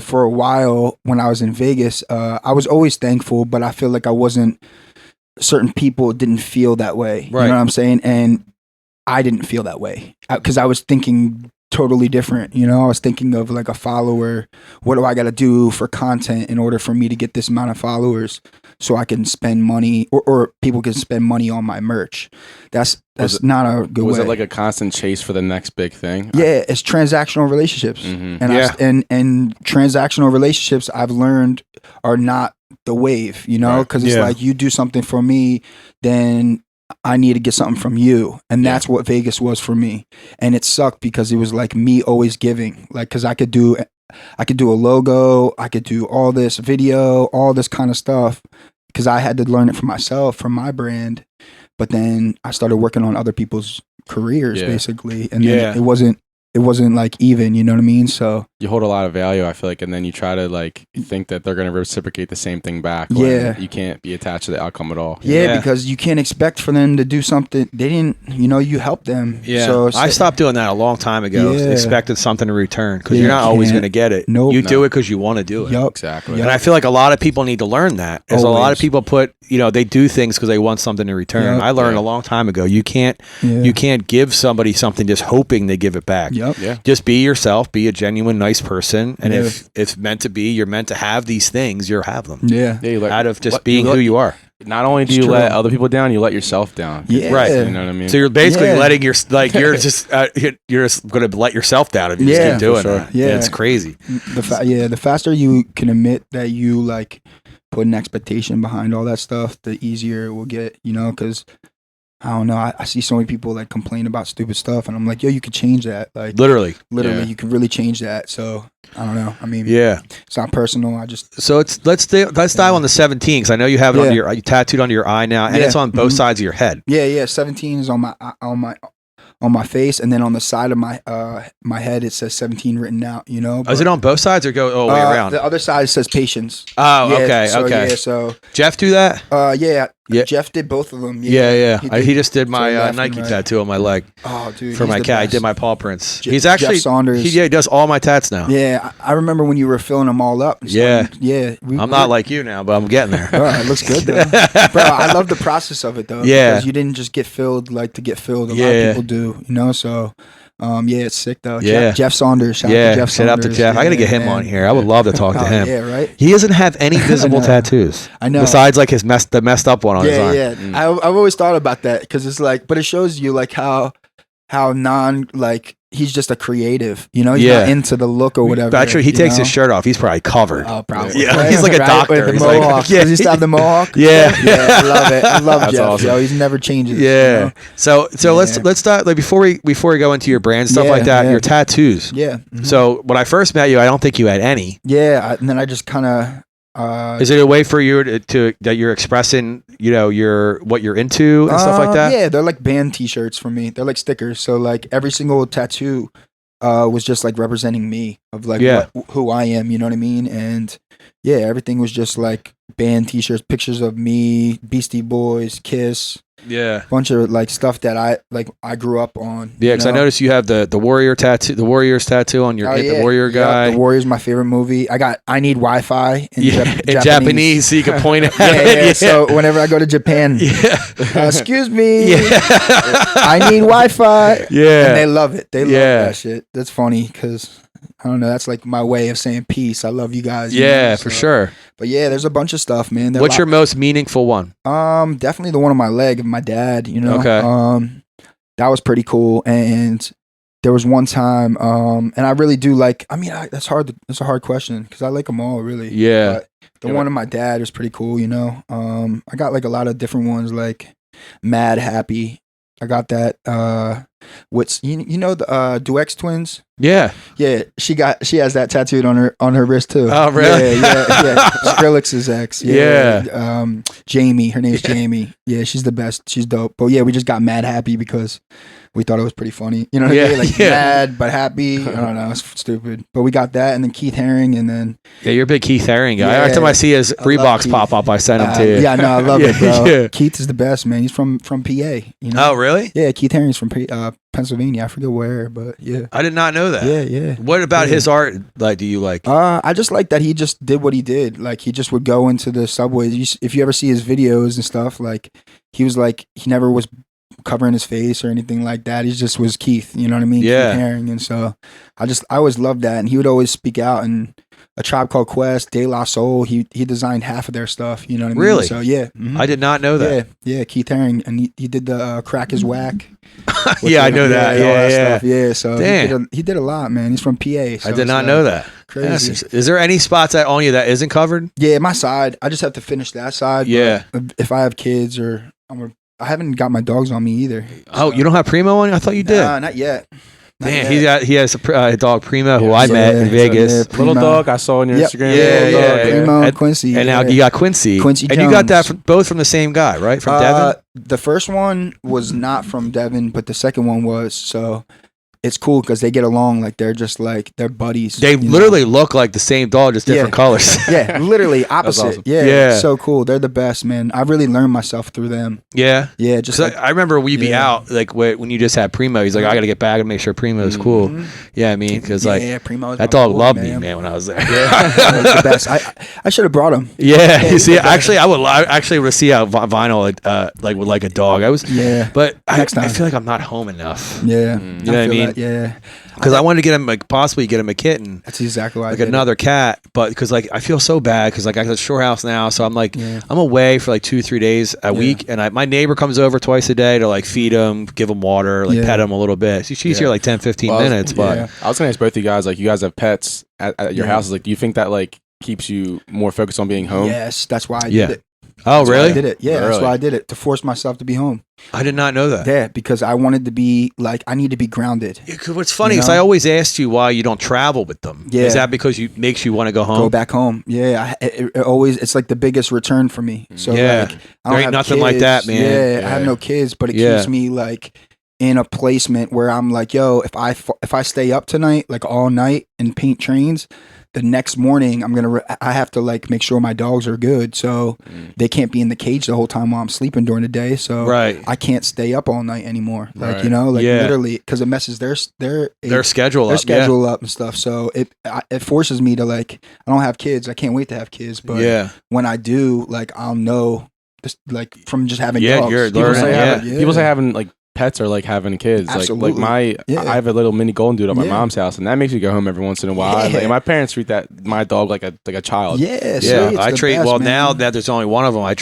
for a while when I was in Vegas, I was always thankful, but I feel like certain people didn't feel that way. Right. You know what I'm saying? And I didn't feel that way because I was thinking totally different. You know, I was thinking of like a follower. What do I got to do for content in order for me to get this amount of followers so I can spend money or people can spend money on my merch? That's not a good way. Was it like a constant chase for the next big thing? Yeah, it's transactional relationships. And and transactional relationships I've learned are not the wave, you know, because it's like you do something for me, then I need to get something from you. And that's what Vegas was for me. And it sucked because it was like me always giving, like, cause I could do a logo, I could do all this video, all this kind of stuff, cause I had to learn it for myself, from my brand. But then I started working on other people's careers basically. And then it wasn't like even, you know what I mean? So you hold a lot of value, I feel like, and then you try to like think that they're going to reciprocate the same thing back. Yeah. You can't be attached to the outcome at all. Yeah, because you can't expect for them to do something. They didn't, you helped them. Yeah. So I stopped doing that a long time ago. Expected something in return because you're not always going to get it. Nope. You do it because you want to do it. Yep. Exactly. And I feel like a lot of people need to learn that. There's a lot of people they do things because they want something in return. I learned a long time ago. You can't give somebody something just hoping they give it back. Yep. Yeah. Just be yourself, be a genuine, nice person. And if it's meant to be, you're meant to have these things, you'll have them. Yeah. Out of just being who you are. Not only do you let other people down, you let yourself down. Yeah. Right. You know what I mean? So you're basically letting you're just going to let yourself down if you just keep doing that. Yeah. It's crazy. The faster you can admit that you like put an expectation behind all that stuff, the easier it will get, because I don't know. I see so many people like complain about stupid stuff, and I'm like, yo, you could change that. Like literally, you could really change that. So I don't know. I mean, it's not personal. So let's dive on the 17 because I know you have it on you tattooed onto your eye now, and it's on both sides of your head. Yeah. 17 is on my face, and then on the side of my head it says 17 written out. Is it on both sides or go all the way around? The other side says patience. Oh, okay. Yeah, so Jeff do that? Yeah. Jeff did both of them. Yeah. He just did my Nike tattoo on my leg. Oh, dude. For my cat. I did my paw prints. He's Jeff actually Saunders. He does all my tats now. Yeah. I remember when you were filling them all up. Yeah. I'm not like you now, but I'm getting there. It looks good though. Bro, I love the process of it though. Yeah. Because you didn't just get filled like to get filled. A lot of people do, so it's sick though. Yeah. Jeff Saunders. Shout out to Jeff. I gotta get him on here. I would love to talk to him. Yeah, right. He doesn't have any visible tattoos. I know. Besides like the messed up one on his arm. Yeah. I've always thought about that because it's like, but it shows you like how he's just a creative, he's not into the look or whatever. Actually, he takes his shirt off. He's probably covered. Oh, probably. Yeah, right? he's like a doctor. With the He's mohawk. Does he still have the mohawk? Yeah. I love it. I love That's Jeff. awesome. Yo, he's never changes. Yeah. So let's start like before we go into your brand stuff like that. Your tattoos. Yeah. Mm-hmm. So when I first met you, I don't think you had any. Yeah, and then I just kind of. Is it a way for you to that you're expressing, what you're into and stuff like that? Yeah, they're like band T-shirts for me. They're like stickers. So like every single tattoo was just like representing me of like who I am. You know what I mean? And everything was just like band T-shirts, pictures of me, Beastie Boys, Kiss. Yeah, bunch of like stuff that I grew up on. Yeah, because I noticed you have the Warrior tattoo, the Warriors tattoo on your the Warrior guy. The Warrior's my favorite movie. I need Wi-Fi in Japanese, so you can point at it. So whenever I go to Japan, excuse me, I need Wi-Fi. Yeah, and they love it. They love that shit. That's funny because. I don't know. That's like my way of saying peace. I love you guys. For sure. But there's a bunch of stuff, man. What's your most meaningful one? Definitely the one on my leg of my dad. Okay. That was pretty cool. And there was one time, and I really do like. I mean, that's hard. That's a hard question because I like them all really. Yeah. But the one of my dad is pretty cool. I got like a lot of different ones, like Mad Happy. I got that. What's the Duex twins? Yeah. She has that tattooed on her wrist too. Oh really? Yeah. Skrillex's ex. Jamie. Her name's Jamie. Yeah, she's the best. She's dope. But we just got Mad Happy because we thought it was pretty funny. You know what I mean? Like mad but happy. I don't know. It's stupid. But we got that, and then Keith Haring, and then you're a big Keith Haring guy. Every time I see his Reeboks pop up, I send him to you. Yeah, no, I love it, bro. Yeah. Keith is the best, man. He's from PA. Oh, really? Yeah, Keith Haring's from Pennsylvania. I forget where, but yeah. I did not know that. Yeah. What about his art? Like, do you like? I just like that he just did what he did. Like, he just would go into the subways. If you ever see his videos and stuff, like he was like he never was covering his face or anything like that. He just was Keith. You know what I mean? Yeah. Keith Haring, and so I always loved that, and he would always speak out. And A Tribe Called Quest, De La Soul, he designed half of their stuff. You know what I mean? Really? So yeah. Mm-hmm. I did not know that. Yeah, Keith Haring, and he did the Crack Is Whack. I know that. Yeah. Yeah, so he did a lot, man. He's from PA. So I did not know that. Crazy. Is there any spots on you that isn't covered? Yeah, my side. I just have to finish that side. Yeah. If I have kids or I haven't got my dogs on me either. Oh, you don't have Primo on you? I thought you did. Not yet. Man, he has a dog Primo who I met in Vegas. Little dog I saw on your Instagram. Yeah. Primo and Quincy. And now you got Quincy. Quincy Jones. And you got that both from the same guy, right? From Devin? The first one was not from Devin, but the second one was. So it's cool because they get along. Like they're just like they're buddies. They literally look like the same dog, just different colors. Yeah, literally opposite. Awesome. Yeah, so cool. They're the best, man. I really learned myself through them. Yeah, just like, I remember we'd be out like when you just had Primo. He's like, I got to get back and make sure Primo is cool. Yeah, I mean, because like Primo that dog loved me, man, when I was there. The best. I should have brought him. Yeah, you see, actually, I would see how Vinyl like would like a dog. But I feel like I'm not home enough. Yeah, you know what I mean? Yeah, because I wanted to get him possibly get him a kitten. That's exactly why like another cat, but because like I feel so bad because like I got a shore house now, so I'm like I'm away for like 2-3 days a week, and my neighbor comes over twice a day to like feed him, give him water, like pet him a little bit. She's here like 10-15 minutes. But I was gonna ask both of you guys, like you guys have pets at your houses, like do you think that like keeps you more focused on being home? Yes, that's why I did it. Oh, really? I did it. Yeah, that's why I did it, to force myself to be home. I did not know that. Yeah, because I wanted to be like, I need to be grounded. What's funny is I always asked you why you don't travel with them. Yeah. Is that because makes you want to go home? Go back home. Yeah, it always, it's like the biggest return for me. So like, I don't there ain't nothing like that, man. Yeah, I have no kids, but it keeps me like in a placement where I'm like, yo, if I stay up tonight, like all night and paint trains, the next morning I have to like make sure my dogs are good, so they can't be in the cage the whole time while I'm sleeping during the day. So I can't stay up all night anymore. Like literally, because it messes their schedule up and stuff. So it forces me to like, I don't have kids. I can't wait to have kids, but when I do, like I'll know just like from just having dogs. People say having like pets are like having kids. Absolutely. Like I have a little mini golden dude at my mom's house, and that makes me go home every once in a while. Like, my parents treat my dog like a child. I treat now that there's only one of them. I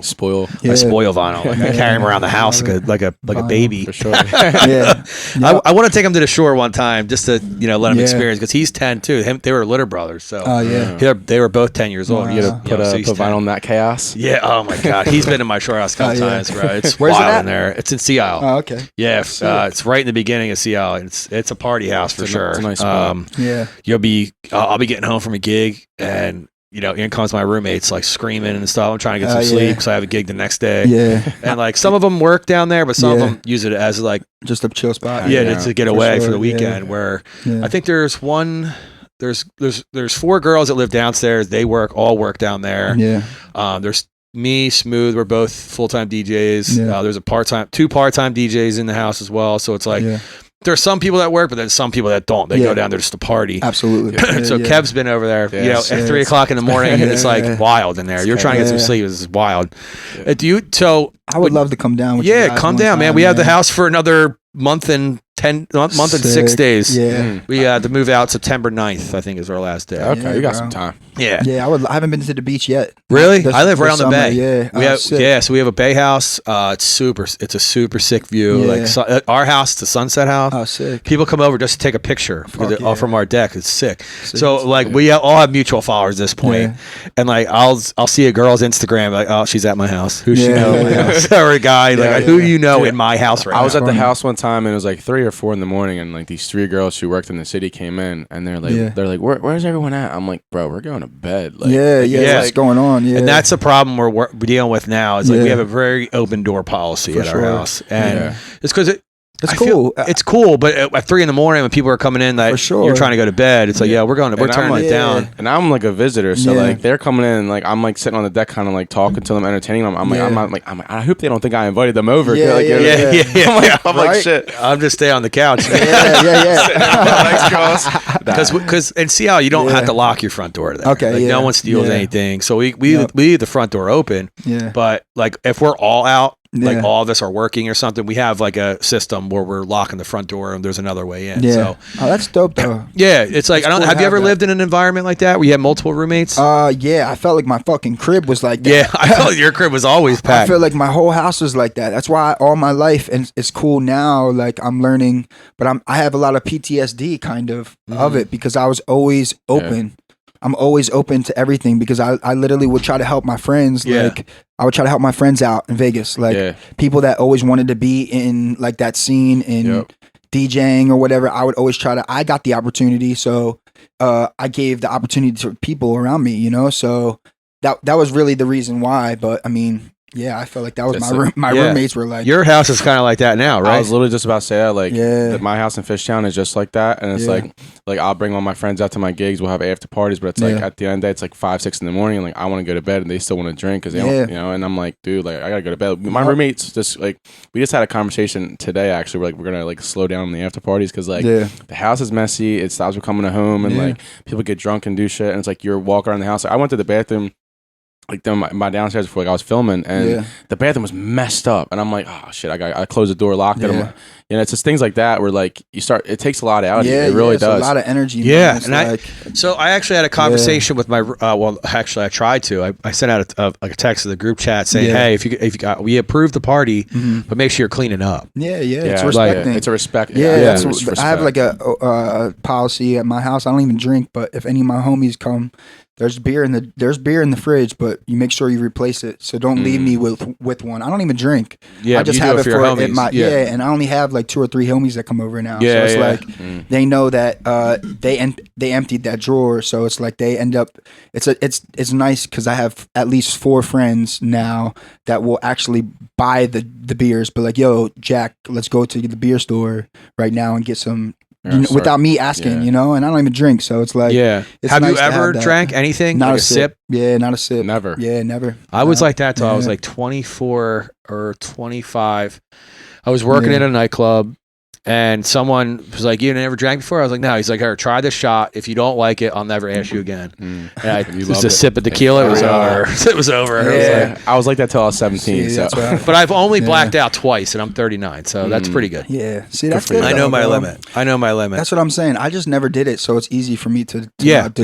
spoil. I spoil Vinyl. Like I carry him around the house like a baby. For sure. I want to take him to the shore one time just to let him experience, because he's 10 too. They were litter brothers, so they were both 10 years old. You gotta put Vinyl in that chaos. Yeah. Oh my god, he's been in my shore house a couple times, bro. It's wild in there. It's in Sea Isle. Oh, okay. Yeah, it's right in the beginning of Sea Isle. It's a party house for sure. It's a nice spot. I'll be getting home from a gig, and in comes my roommates like screaming and stuff. I'm trying to get some sleep because I have a gig the next day. Yeah, and like some of them work down there, but some of them use it as like just a chill spot. To get away for the weekend. Where I think there's 4 girls that live downstairs. They all work down there. Yeah. There's me, Smooth, we're both full-time DJs. There's two part-time DJs in the house as well. So it's like there's some people that work, but then some people that don't. They go down there just to party. Absolutely. So Kev's been over there, at 3 o'clock in the morning, and it's like wild in there. You're trying to get some sleep. It's wild. I would love to come down with you guys come down, man. We have the house for another month and 6 days. Yeah. We had to move out September 9th, I think is our last day. Okay, you got some time. Yeah. Yeah, I haven't been to the beach yet. Really? I live right on the bay. Yeah. So we have a bay house. It's a super sick view. Yeah. Like our house, the Sunset House. Oh, sick. People come over just to take a picture from our deck. It's sick. So like we all have mutual followers at this point. And like I'll see a girl's Instagram, like, oh, she's at my house. Who she know? Or a guy, like who do you know in my house right now? I was at the house one time, and it was like 3 or 4 in the morning, and like these 3 girls who worked in the city came in, and they're like, where's everyone at? I'm like, bro, we're going to bed. Like, what's going on? Yeah, and that's the problem we're dealing with now. Is like we have a very open door policy at our house, and it's because it's cool. It's cool, but at 3 a.m, when people are coming in, that you're trying to go to bed, it's like, we're turning it down. And I'm like a visitor, so like they're coming in, and like I'm like sitting on the deck, kind of like talking to them, entertaining them. I'm like, I hope they don't think I invited them over. I'm like, shit. I'm just stay on the couch. Because in Seattle, you don't have to lock your front door there. Okay, no one steals anything, so we leave the front door open. Yeah, but like if we're all out, like all of us are working or something, we have like a system where we're locking the front door and there's another way in. So that's dope though. Yeah, it's like, have you ever lived in an environment like that where you had multiple roommates? I felt like my fucking crib was like that. Yeah, I felt like your crib was always packed. I feel like my whole house was like that. That's why all my life, and it's cool now, like I'm learning, but I have a lot of PTSD kind of it, because I was always open. I'm always open to everything, because I literally would try to help my friends. Like I would try to help my friends out in Vegas, like people that always wanted to be in like that scene in DJing or whatever. I would always I got the opportunity, so I gave the opportunity to people around me, so that was really the reason why. But I mean, Yeah, I felt like that was my roommates were like. Your house is kind of like that now, right? I was literally just about to say that. Like, my house in Fishtown is just like that, and it's like I'll bring all my friends out to my gigs. We'll have after parties, but it's like at the end of the day, it's like 5, 6 in the morning, and like I want to go to bed, and they still want to drink because they don't, And I'm like, dude, like I gotta go to bed. My roommates just like we just had a conversation today. Actually, we're gonna like slow down on the after parties because like the house is messy. It stops becoming a home, and like people get drunk and do shit, and it's like you're walking around the house. I went to the bathroom. Like my downstairs before, like I was filming, and the bathroom was messed up, and I'm like, oh shit, I closed the door, locked it. Like, it's just things like that where like you start. It takes a lot out of you. It really does. A lot of energy. Yeah, and I actually had a conversation with my. Well, actually, I tried to. I sent out a text to the group chat saying, hey, if you got, we approved the party, but make sure you're cleaning up. It's respecting. It's a respect. I have like a policy at my house. I don't even drink, but if any of my homies come. There's beer in the fridge, but you make sure you replace it. So don't leave me with one. I don't even drink. I just have it for homies. And I only have like 2 or 3 homies that come over now. So it's like they know that they emptied that drawer. So it's like they end up. It's nice because I have at least 4 friends now that will actually buy the beers. But like, yo, Jack, let's go to the beer store right now and get some. Without me asking, and I don't even drink, so it's like, it's have nice you ever drank anything? Not like a sip. Yeah, not a sip. Never. Yeah, never. I was like that till I was like 24 or 25. I was working in a nightclub. And someone was like, "You never drank before?" I was like, "No." He's like, "Here, try this shot. If you don't like it, I'll never ask you again." And I just a sip of tequila. It was over. It was over. Yeah. I was like that till I was 17. See, but I've only blacked out twice, and I'm 39, so that's pretty good. Yeah. See, that's good. I know my limit. That's what I'm saying. I just never did it, so it's easy for me to do it.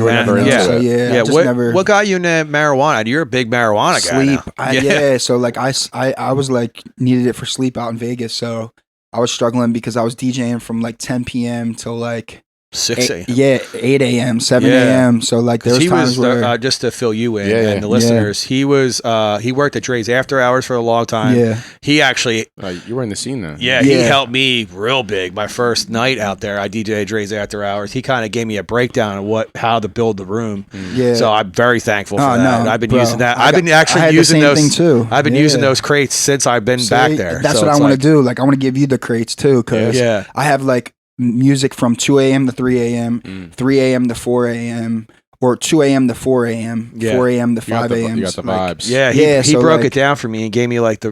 So what got you into marijuana? You're a big marijuana guy. Sleep. So like I was like needed it for sleep out in Vegas, so. I was struggling because I was DJing from like 10 p.m. till like 6 a.m. 8 a.m., 7 a.m. So like there was times where just to fill you in and the listeners, he worked at Dre's After Hours for a long time. Yeah, he actually you were in the scene then. Yeah, he helped me real big. My first night out there, I DJed Dre's After Hours. He kind of gave me a breakdown of how to build the room. Yeah, so I'm very thankful for that. No, I've been using that. I've been using those too. I've been using those crates since I've been back there. That's what I want to do. Like I want to give you the crates too, because I have like. Music from 2 a.m. to 3 a.m., 3 a.m. to 4 a.m., or 2 a.m. to 4 a.m., 4 a.m. to 5 a.m. You got the vibes. He broke it down for me and gave me like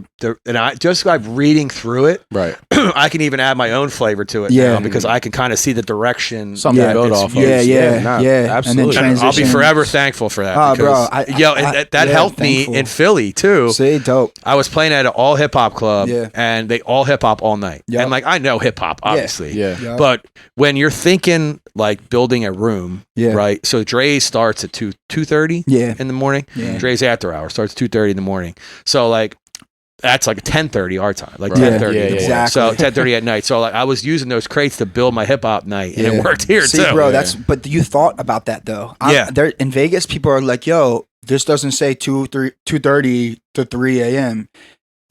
and I just like reading through it. Right. I can even add my own flavor to it now because I can kind of see the direction. Something to build off of. Absolutely. And I'll be forever thankful for that. That helped me in Philly too. See, dope. I was playing at an all hip hop club and they all hip hop all night. Yep. And like I know hip hop, obviously. Yeah. But when you're thinking like building a room, right? So Dre starts at 2:30 in the morning. Yeah. Dre's After Hours starts 2:30 in the morning. So like that's like 10:30 our time, like 10:30. Exactly. So 10:30 at night. So like I was using those crates to build my hip hop night, and it worked here too. Bro, but you thought about that though. There in Vegas, people are like, "Yo, this doesn't say 2:30 to 3 a.m."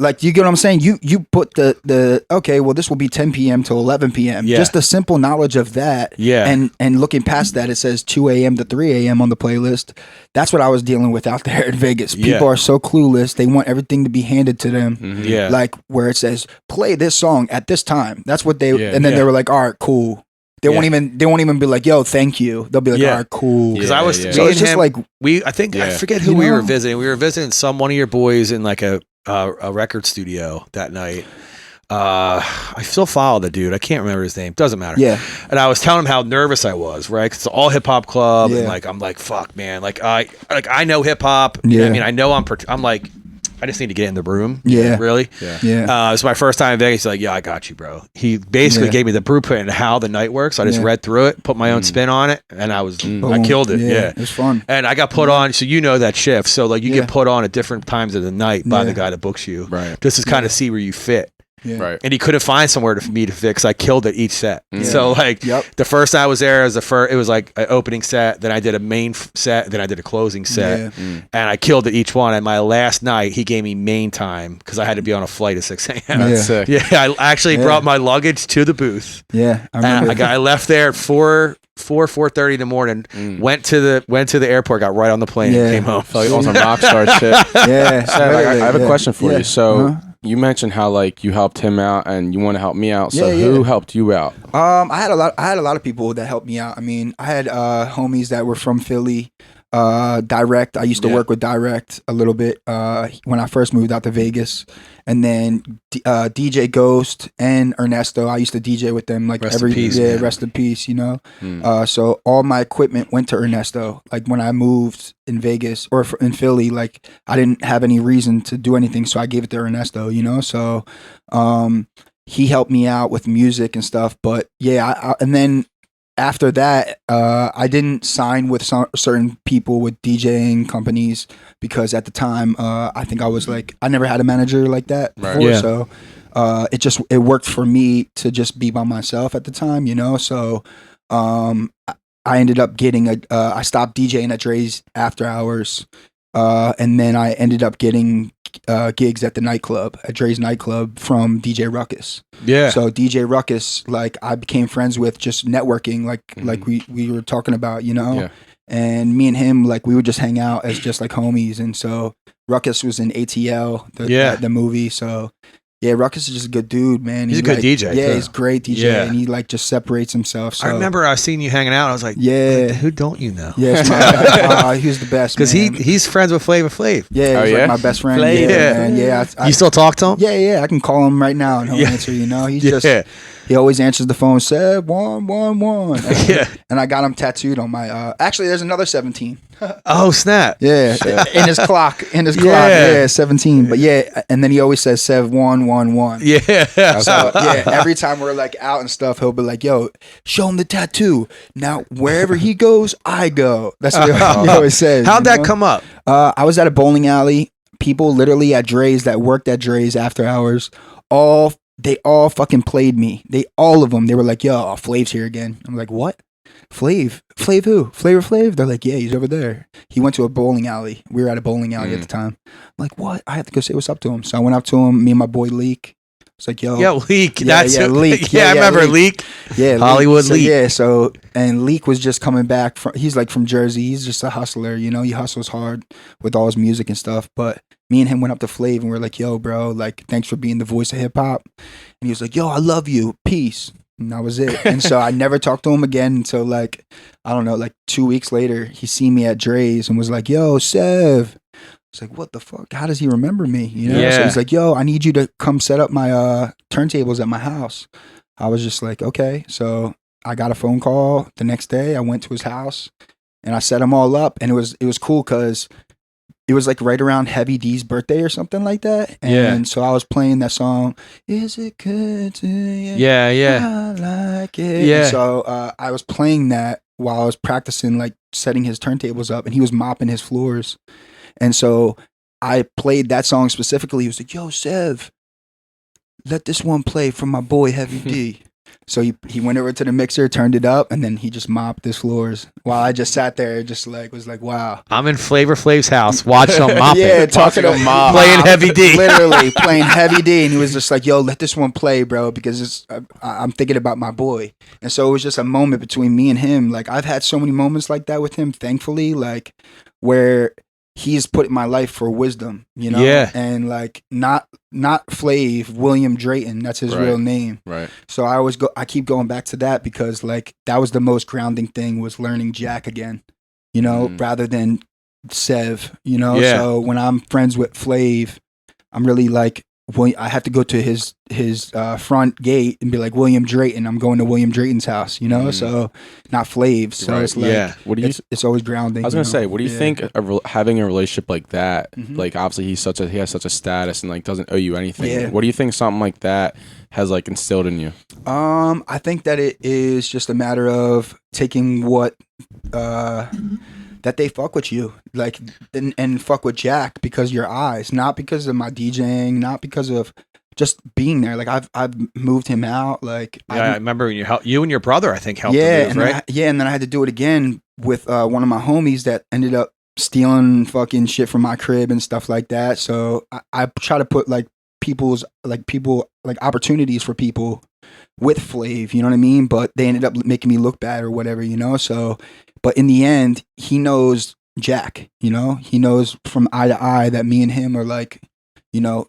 Like, you get what I'm saying? You put the okay, well, this will be 10 p.m. to 11 p.m. Yeah. Just the simple knowledge of that. Yeah. And looking past that, it says 2 a.m. to 3 a.m. on the playlist. That's what I was dealing with out there in Vegas. People are so clueless. They want everything to be handed to them. Mm-hmm. Yeah. Like, where it says, play this song at this time. That's what they, and then they were like, all right, cool. They won't even be like, yo, thank you. They'll be like, all right, cool. Because I was, so it's just like, I forget who we were visiting. We were visiting one of your boys in like a record studio that night. I still follow the dude. I can't remember his name. Doesn't matter. Yeah. And I was telling him how nervous I was, right? 'Cause it's all hip hop club, and like I'm like, fuck, man. Like I know hip hop. Yeah. I mean, I know I'm like, I just need to get in the room. Yeah. Really? Yeah. It's my first time in Vegas. He's like, yeah, I got you, bro. He basically gave me the blueprint and how the night works. I just read through it, put my own spin on it, and I killed it. Yeah. It was fun. And I got put on, so you know that shift. So like you get put on at different times of the night by the guy that books you. Right. Just to kind of see where you fit. Yeah. Right. And he couldn't find somewhere for me to fix. I killed it each set. Yeah. So like the first time I was there, it was like an opening set. Then I did a main set. Then I did a closing set. Yeah. And I killed it each one. And my last night, he gave me main time because I had to be on a flight at 6 a.m. That's sick. Yeah, I actually brought my luggage to the booth. Yeah, I left there at 4 4:30 in the morning. Went to the airport, got right on the plane, and came home. Felt like all some rock star shit. Yeah. So, I have a question for you. So you mentioned how like you helped him out and you want to help me out. So who helped you out? I had a lot of people that helped me out. I mean, I had homies that were from Philly. Direct. I used to work with Direct a little bit when I first moved out to Vegas, and then DJ Ghost and Ernesto. I used to DJ with them like rest in peace. You know, so all my equipment went to Ernesto. Like when I moved in Vegas or in Philly, like I didn't have any reason to do anything, so I gave it to Ernesto. You know, so he helped me out with music and stuff. But yeah, and then. After that, I didn't sign with certain people with DJing companies because at the time, I think I was like, I never had a manager like that before. So it worked for me to just be by myself at the time, you know? So I ended up getting I stopped DJing at Dre's after hours. And then I ended up getting gigs at the nightclub, at Dre's nightclub from DJ Ruckus. Yeah. So DJ Ruckus, like I became friends with just networking, like we were talking about, you know? Yeah. And me and him, like we would just hang out as just like homies. And so Ruckus was in ATL, the movie. So yeah, Ruckus is just a good dude, man. He's a good DJ. Yeah, he's a great DJ, and he like just separates himself. So. I remember I seen you hanging out. I was like, who don't you know? Yeah, he was the best because he's friends with Flavor Flav. Yeah, he's like my best friend. Flav. Yeah, man. Yeah. You still talk to him? Yeah. I can call him right now and he'll answer. You know, he's just. He always answers the phone, Sev One. And I got him tattooed on my. Actually, there's another 17. Oh snap! Yeah, in his clock. Yeah, 17. But yeah, and then he always says Sev One. Yeah. So yeah, every time we're like out and stuff, he'll be like, "Yo, show him the tattoo." Now wherever he goes, I go. That's what he always says. How'd that come up? I was at a bowling alley. People literally at Dre's that worked at Dre's after hours, they all fucking played me. All of them. They were like, "Yo, Flav's here again." I'm like, "What? Flav? Flav who? Flavor Flav?" They're like, "Yeah, he's over there. He went to a bowling alley. We were at a bowling alley at the time." I'm like, "What?" I have to go say what's up to him. So I went up to him. Me and my boy Leak. It's like, "Yo, Leak." Yeah, Leak. I remember Leak. Yeah, Hollywood Leak. Yeah. So and Leak was just coming back from. He's like from Jersey. He's just a hustler. You know, he hustles hard with all his music and stuff. But me and him went up to Flav and we are like, "Yo, bro, like, thanks for being the voice of hip hop." And he was like, "Yo, I love you. Peace." And that was it. And so I never talked to him again until like, I don't know, like 2 weeks later, he seen me at Dre's and was like, "Yo, Sev." I was like, "What the fuck? How does he remember me?" You know? Yeah. So he's like, "Yo, I need you to come set up my turntables at my house." I was just like, "Okay." So I got a phone call the next day. I went to his house and I set them all up. And it was cool because it was like right around Heavy D's birthday or something like that. And so I was playing that song, "Is It Good to You?" Yeah. I like it. Yeah. And so I was playing that while I was practicing, like setting his turntables up, and he was mopping his floors. And so I played that song specifically. He was like, "Yo, Sev, let this one play from my boy Heavy D." So he went over to the mixer, turned it up, and then he just mopped his floors while I just sat there, just like was like, "Wow." I'm in Flavor Flav's house, watching him mopping. Yeah, talking to mop, playing Heavy D, literally playing Heavy D, and he was just like, "Yo, let this one play, bro," because I'm thinking about my boy. And so it was just a moment between me and him. Like I've had so many moments like that with him, thankfully, like where he's put in my life for wisdom, you know? Yeah. And like not Flav, William Drayton, that's his real name. Right. So I keep going back to that because like that was the most grounding thing, was learning Jack again, you know, rather than Sev, you know? Yeah. So when I'm friends with Flav, I'm really like, I have to go to his front gate and be like, "William Drayton, I'm going to William Drayton's house," you know? So not Flav. So it's like, what do you? It's always grounding. I was gonna say, what do you think of having a relationship like that? Like, obviously, he has such a status and like doesn't owe you anything. Yeah. What do you think something like that has like instilled in you? I think that it is just a matter of taking what that they fuck with you, like, and fuck with Jack because your eyes, not because of my DJing, not because of just being there. Like I've moved him out. Like I remember when you and your brother, I think, helped him move, right? And then I had to do it again with one of my homies that ended up stealing fucking shit from my crib and stuff like that. So I try to put like people's like opportunities for people with Flav, you know what I mean? But they ended up making me look bad or whatever, you know? So, but in the end, he knows Jack, you know? He knows from eye to eye that me and him are like, you know,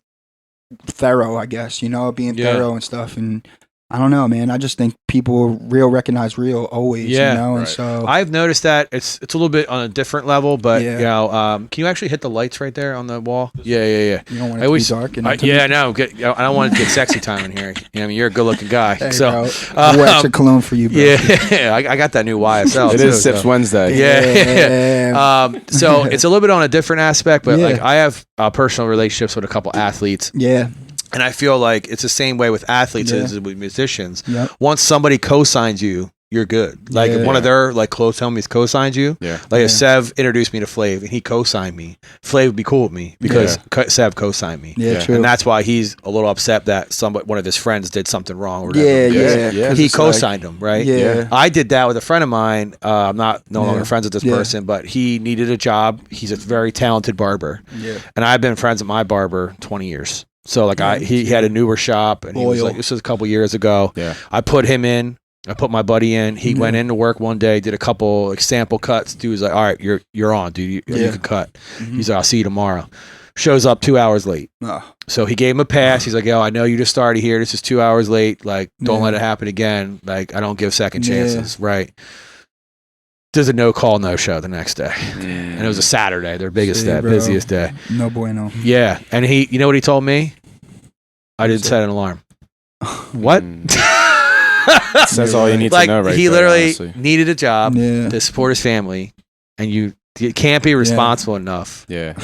thorough, I guess, you know, being thorough and stuff. And I don't know, man. I just think people recognize real always, you know? And so I've noticed that it's a little bit on a different level, but you know, can you actually hit the lights right there on the wall? Yeah. You don't want it to be dark. And I know. I don't want it to get sexy time in here. You know, I mean, you're a good looking guy. Hey, so extra cologne for you, bro. Yeah, I got that new YSL. It is Sips Wednesday. Yeah. So it's a little bit on a different aspect, but like I have personal relationships with a couple athletes. Yeah. And I feel like it's the same way with athletes as with musicians. Yep. Once somebody co-signs you, you're good. Like if one of their like close homies co-signs you. Yeah. Like if Sev introduced me to Flav and he co-signed me, Flav would be cool with me because Sev co-signed me. Yeah, true. And that's why he's a little upset that one of his friends did something wrong or whatever. Yeah. He co-signed him, right? Yeah. I did that with a friend of mine. I'm no longer friends with this person, but he needed a job. He's a very talented barber. Yeah. And I've been friends with my barber 20 years. So like he had a newer shop and he was like, this was a couple years ago. Yeah. I put him in. I put my buddy in. He went into work one day, did a couple like sample cuts. Dude was like, all right, you're on, dude. You can cut. He's like, I'll see you tomorrow. Shows up 2 hours late. So he gave him a pass. He's like, yo, I know you just started here. This is 2 hours late. Like, don't let it happen again. Like, I don't give second chances. Right. There's a no call, no show the next day. And it was a Saturday, their biggest day, busiest day. No bueno. Yeah. And you know what he told me? I didn't set an alarm. What? That's all you need to know right he there, literally honestly. needed a job to support his family, and you can't be responsible enough. Yeah.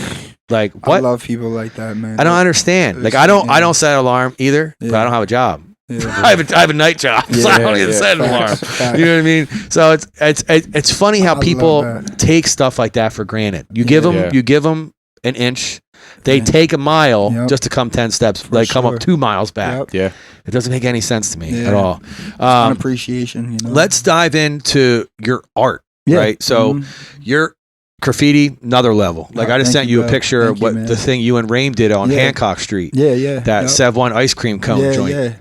Like what? I love people like that, man. I don't understand. Like I don't set an alarm either, but I don't have a job. Yeah. I have a night job, so I don't even set an alarm. You know what I mean? So it's funny how people take stuff like that for granted. You give them an inch, they take a mile just to come 10 steps, come up 2 miles back. Yeah, it doesn't make any sense to me at all. An appreciation. You know? Let's dive into your art. Right, so your graffiti, another level. Like I just sent you a picture of what the thing you and Raim did on Hancock Street. Yeah. That Sev One ice cream cone joint. Yeah.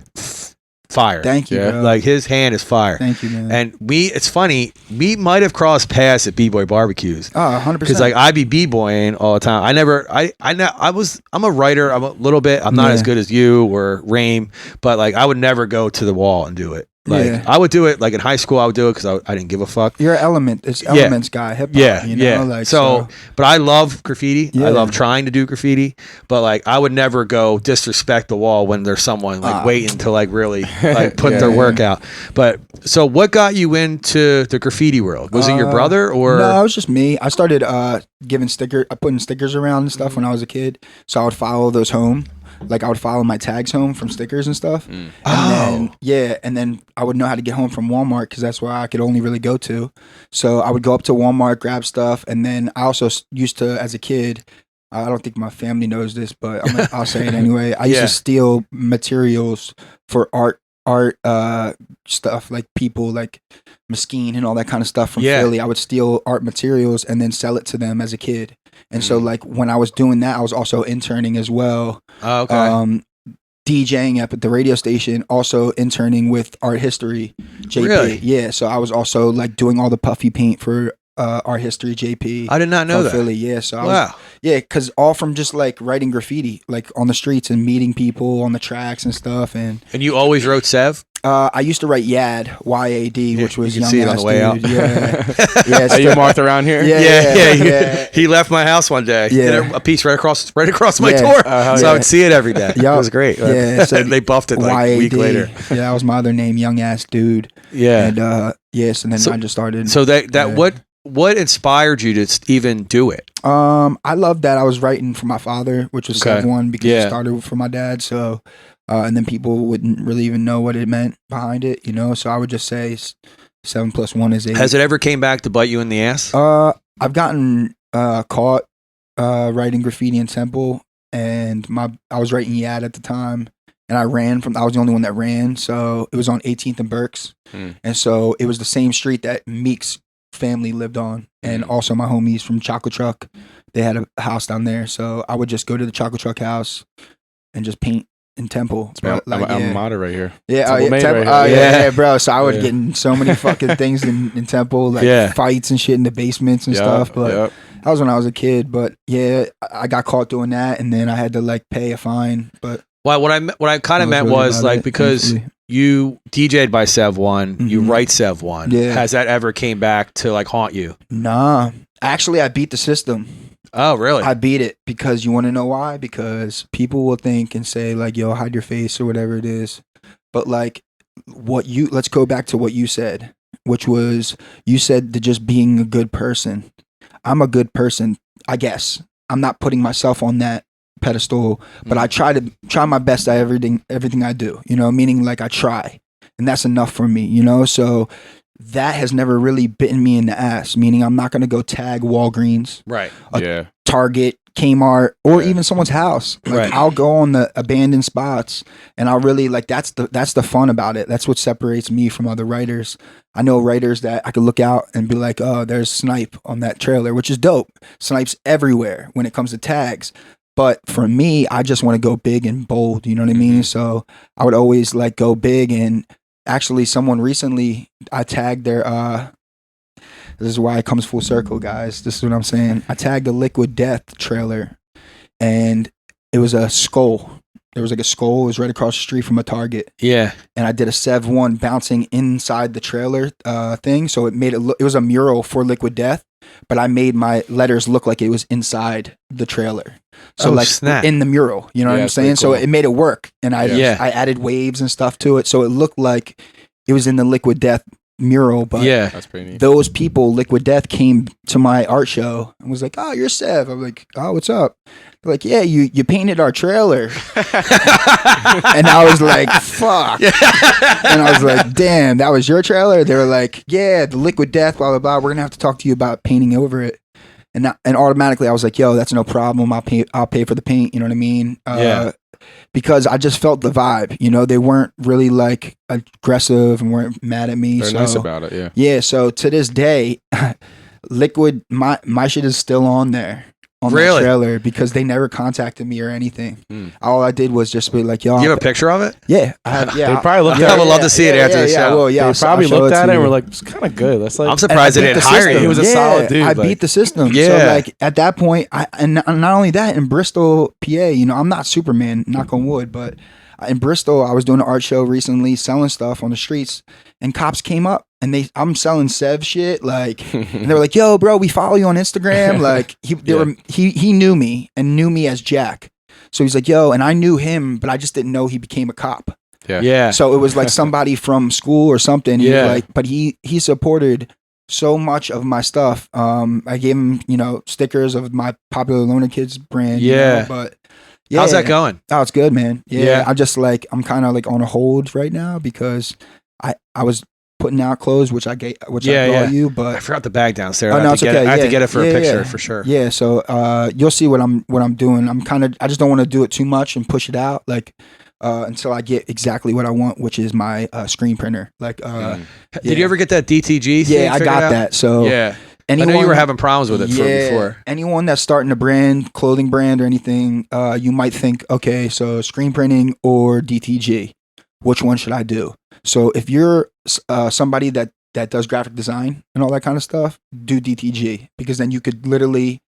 Fire. Thank you. Bro. Like his hand is fire. Thank you, man. And it's funny, we might have crossed paths at B-Boy barbecues. Oh, 100%. Because like I be B-boying all the time. I'm a writer. I'm a little bit. I'm not as good as you or Raim, but like I would never go to the wall and do it. Like I would do it like in high school. I would do it because I didn't give a fuck. You're an elements guy, hip hop. You know? Like, so, but I love graffiti. I love trying to do graffiti. But like I would never go disrespect the wall when there's someone like waiting to like really like put their work out. But so, what got you into the graffiti world? Was it your brother or? No, it was just me. I started putting stickers around and stuff when I was a kid. So I would follow those home. Like I would follow my tags home from stickers and stuff. And then I would know how to get home from Walmart because that's where I could only really go to. So I would go up to Walmart, grab stuff, and then I also used to, as a kid, I don't think my family knows this, but I'll say it anyway. I used to steal materials for art stuff, like people like Mesquite and all that kind of stuff from Philly. I would steal art materials and then sell it to them as a kid. And so like when I was doing that, I was also interning as well. Oh, okay. DJing up at the radio station, also interning with Art History JP. Really? Yeah, so I was also like doing all the puffy paint for Art History JP. I did not know that. Philly, yeah. So I was, because all from just like writing graffiti, like on the streets and meeting people on the tracks and stuff. And you always wrote Sev? I used to write YAD, Y-A-D, which was young see it on the way out. Yeah. Are you marked around here? Yeah. He left my house one day. Yeah. A piece right across my door. So I would see it every day. It was great. Yeah. So they buffed it like YAD. A week later. Yeah, that was my other name, Young Ass Dude. Yeah. And and then I just started. So what inspired you to even do it? I loved that I was writing for my father, which was Sev One, because it started for my dad. So, and then people wouldn't really even know what it meant behind it, you know. So I would just say 7 + 1 is 8. Has it ever came back to bite you in the ass? I've gotten caught writing graffiti in Temple, and I was writing YAD at the time, and I was the only one that ran. So it was on 18th and Berks, and so it was the same street that Meek's family lived on, and also my homies from Chocolate Truck, they had a house down there. So I would just go to the Chocolate Truck house and just paint in Temple. I'm a modder right here. Yeah, yeah, bro. So I would get in so many fucking things in Temple, like fights and shit in the basements and stuff. But that was when I was a kid. But yeah, I got caught doing that, and then I had to like pay a fine. But well, what I kind of meant was like because you DJ'd by Sev One, you write Sev One. Yeah. Has that ever came back to like haunt you? Nah, actually, I beat the system. Oh, really? I beat it because you want to know why? Because people will think and say like, yo, hide your face or whatever it is. But like let's go back to what you said, which was you said to just being a good person. I'm a good person, I guess. I'm not putting myself on that pedestal, but I try my best at everything I do, you know, meaning like I try, and that's enough for me, you know? So that has never really bitten me in the ass, meaning I'm not going to go tag Walgreens, right? Target, Kmart, or even someone's house. Like I'll go on the abandoned spots, and I'll really like that's the fun about it. That's what separates me from other writers. I know writers that I could look out and be like, oh, there's Snipe on that trailer, which is dope. Snipe's everywhere when it comes to tags. But for me, I just want to go big and bold. You know what I mean? So I would always like go big. And actually, someone recently, I tagged their. This is why it comes full circle, guys. This is what I'm saying. I tagged the Liquid Death trailer, and it was a skull. There was like a skull. It was right across the street from a Target. Yeah. And I did a Sev One bouncing inside the trailer thing. So it made it look, it was a mural for Liquid Death, but I made my letters look like it was inside the trailer. So like in the mural, you know what I'm saying? Cool. So it made it work. And I added waves and stuff to it. So it looked like it was in the Liquid Death mural, but that's pretty neat. Those people, Liquid Death, came to my art show and was like, oh, you're Sev. I'm like, oh, what's up? They're like, yeah, you painted our trailer. And I was like, fuck. And I was like, damn, that was your trailer? They were like, yeah, the Liquid Death, blah, blah, blah. We're going to have to talk to you about painting over it. And automatically I was like, yo, that's no problem. I'll pay for the paint. You know what I mean? Because I just felt the vibe, you know, they weren't really like aggressive and weren't mad at me. They're nice about it. Yeah. Yeah. So to this day, Liquid, my shit is still on there. On the trailer because they never contacted me or anything. All I did was just be like, "Yo." Do you have a picture of it? Yeah, I have. Yeah, they probably looked at it. I would love to see it after the show. Well, yeah, they probably looked at it and were like, "It's kind of good." That's like, I'm surprised they didn't hire you. He was a solid dude. I beat the system. Yeah. So like at that point, and not only that, in Bristol, PA, you know, I'm not Superman, knock on wood, but in Bristol, I was doing an art show recently, selling stuff on the streets, and cops came up. And I'm selling Sev shit, like, and they were like, "Yo, bro, we follow you on Instagram." Like, he knew me and knew me as Jack, so he's like, "Yo," and I knew him, but I just didn't know he became a cop. Yeah. So it was like somebody from school or something. He was like, but he supported so much of my stuff. I gave him, you know, stickers of my Popular Loner Kids brand. Yeah, you know, but. Yeah. How's that going? Oh, it's good, man. Yeah. I'm just like, I'm kind of like on a hold right now because I was putting out clothes, which I brought you, but I forgot the bag downstairs. Oh, no, it's okay. I have to get it for a picture for sure. Yeah, so you'll see what I'm doing. I just don't want to do it too much and push it out like until I get exactly what I want, which is my screen printer. Like, did you ever get that DTG thing? Yeah, I got that. So I know you were having problems with it before. Anyone that's starting a brand, clothing brand or anything, you might think, okay, so screen printing or DTG, which one should I do? So if you're somebody that does graphic design and all that kind of stuff, do DTG, because then you could literally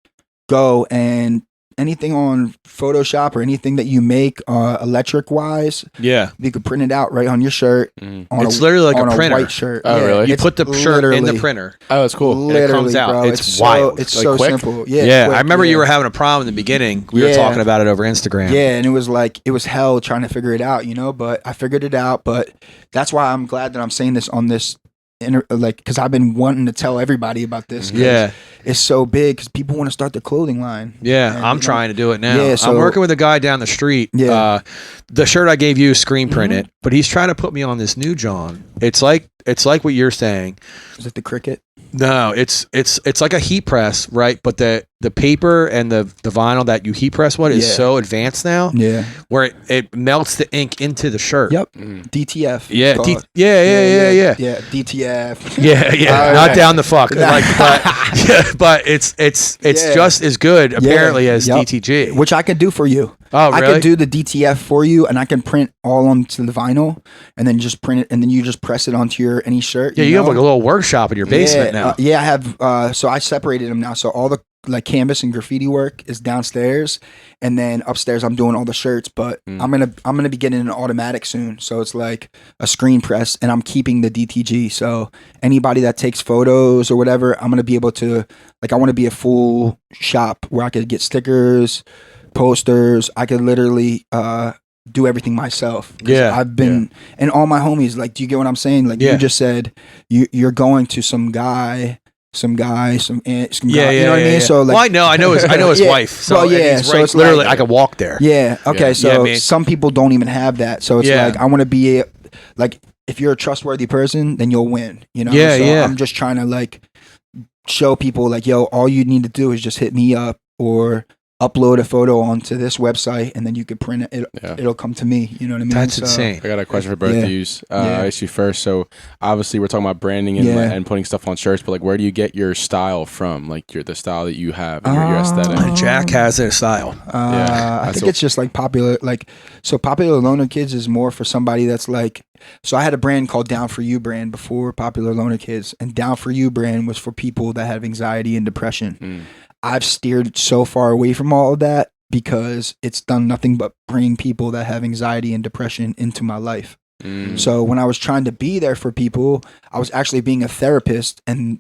go and anything on Photoshop or anything that you make electric wise, you could print it out right on your shirt. It's literally like a printer. White shirt. Oh, really? You put the shirt in the printer. Oh, it's cool. Literally, it comes out. Bro, it's wild. It's like so quick. simple. Yeah. Quick, I remember you were having a problem in the beginning. We were talking about it over Instagram. Yeah, and it was like, it was hell trying to figure it out, you know, but I figured it out. But that's why I'm glad that I'm saying this on this because I've been wanting to tell everybody about this. Yeah, it's so big because people want to start their clothing line. Yeah, and, I'm trying to do it now. Yeah, so, I'm working with a guy down the street. Yeah, the shirt I gave you is screen printed, but he's trying to put me on this new John. It's like what you're saying. Is it the Cricut? No, it's like a heat press, right? But the paper and the vinyl that you heat press is so advanced now. Yeah, where it melts the ink into the shirt. Yep. DTF. Yeah. Yeah. DTF. Yeah. Not down the fuck. But it's just as good apparently as DTG, which I can do for you. Oh, really? I could do the DTF for you, and I can print all onto the vinyl, and then just print it, and then you just press it onto any shirt. Yeah, you have like a little workshop in your basement now. Yeah, I have. So I separated them now. So all the like canvas and graffiti work is downstairs, and then upstairs I'm doing all the shirts. But I'm gonna be getting an automatic soon. So it's like a screen press, and I'm keeping the DTG. So anybody that takes photos or whatever, I'm gonna be able to I want to be a full shop where I could get stickers, posters. I could literally do everything myself. Yeah, I've been and all my homies. Like, do you get what I'm saying? Like you just said, you're going to some guy. Some guy, you know what I mean? So like, well, I know his wife. So so right, it's literally I could walk there. Yeah. Okay. So some people don't even have that. So it's like I want to be like, if you're a trustworthy person, then you'll win. You know. So I'm just trying to like show people like, yo, all you need to do is just hit me up or upload a photo onto this website, and then you could print it. It'll come to me. You know what I mean? That's insane. I got a question for both of you. I ask you first. So obviously we're talking about branding and putting stuff on shirts, but like, where do you get your style from? Like the style that you have and your aesthetic. Jack has their style. I think it's just like popular. Like, so Popular Loner Kids is more for somebody that's like. So I had a brand called Down For You brand before Popular Loner Kids, and Down For You brand was for people that have anxiety and depression. I've steered so far away from all of that because it's done nothing but bring people that have anxiety and depression into my life. So when I was trying to be there for people, I was actually being a therapist, and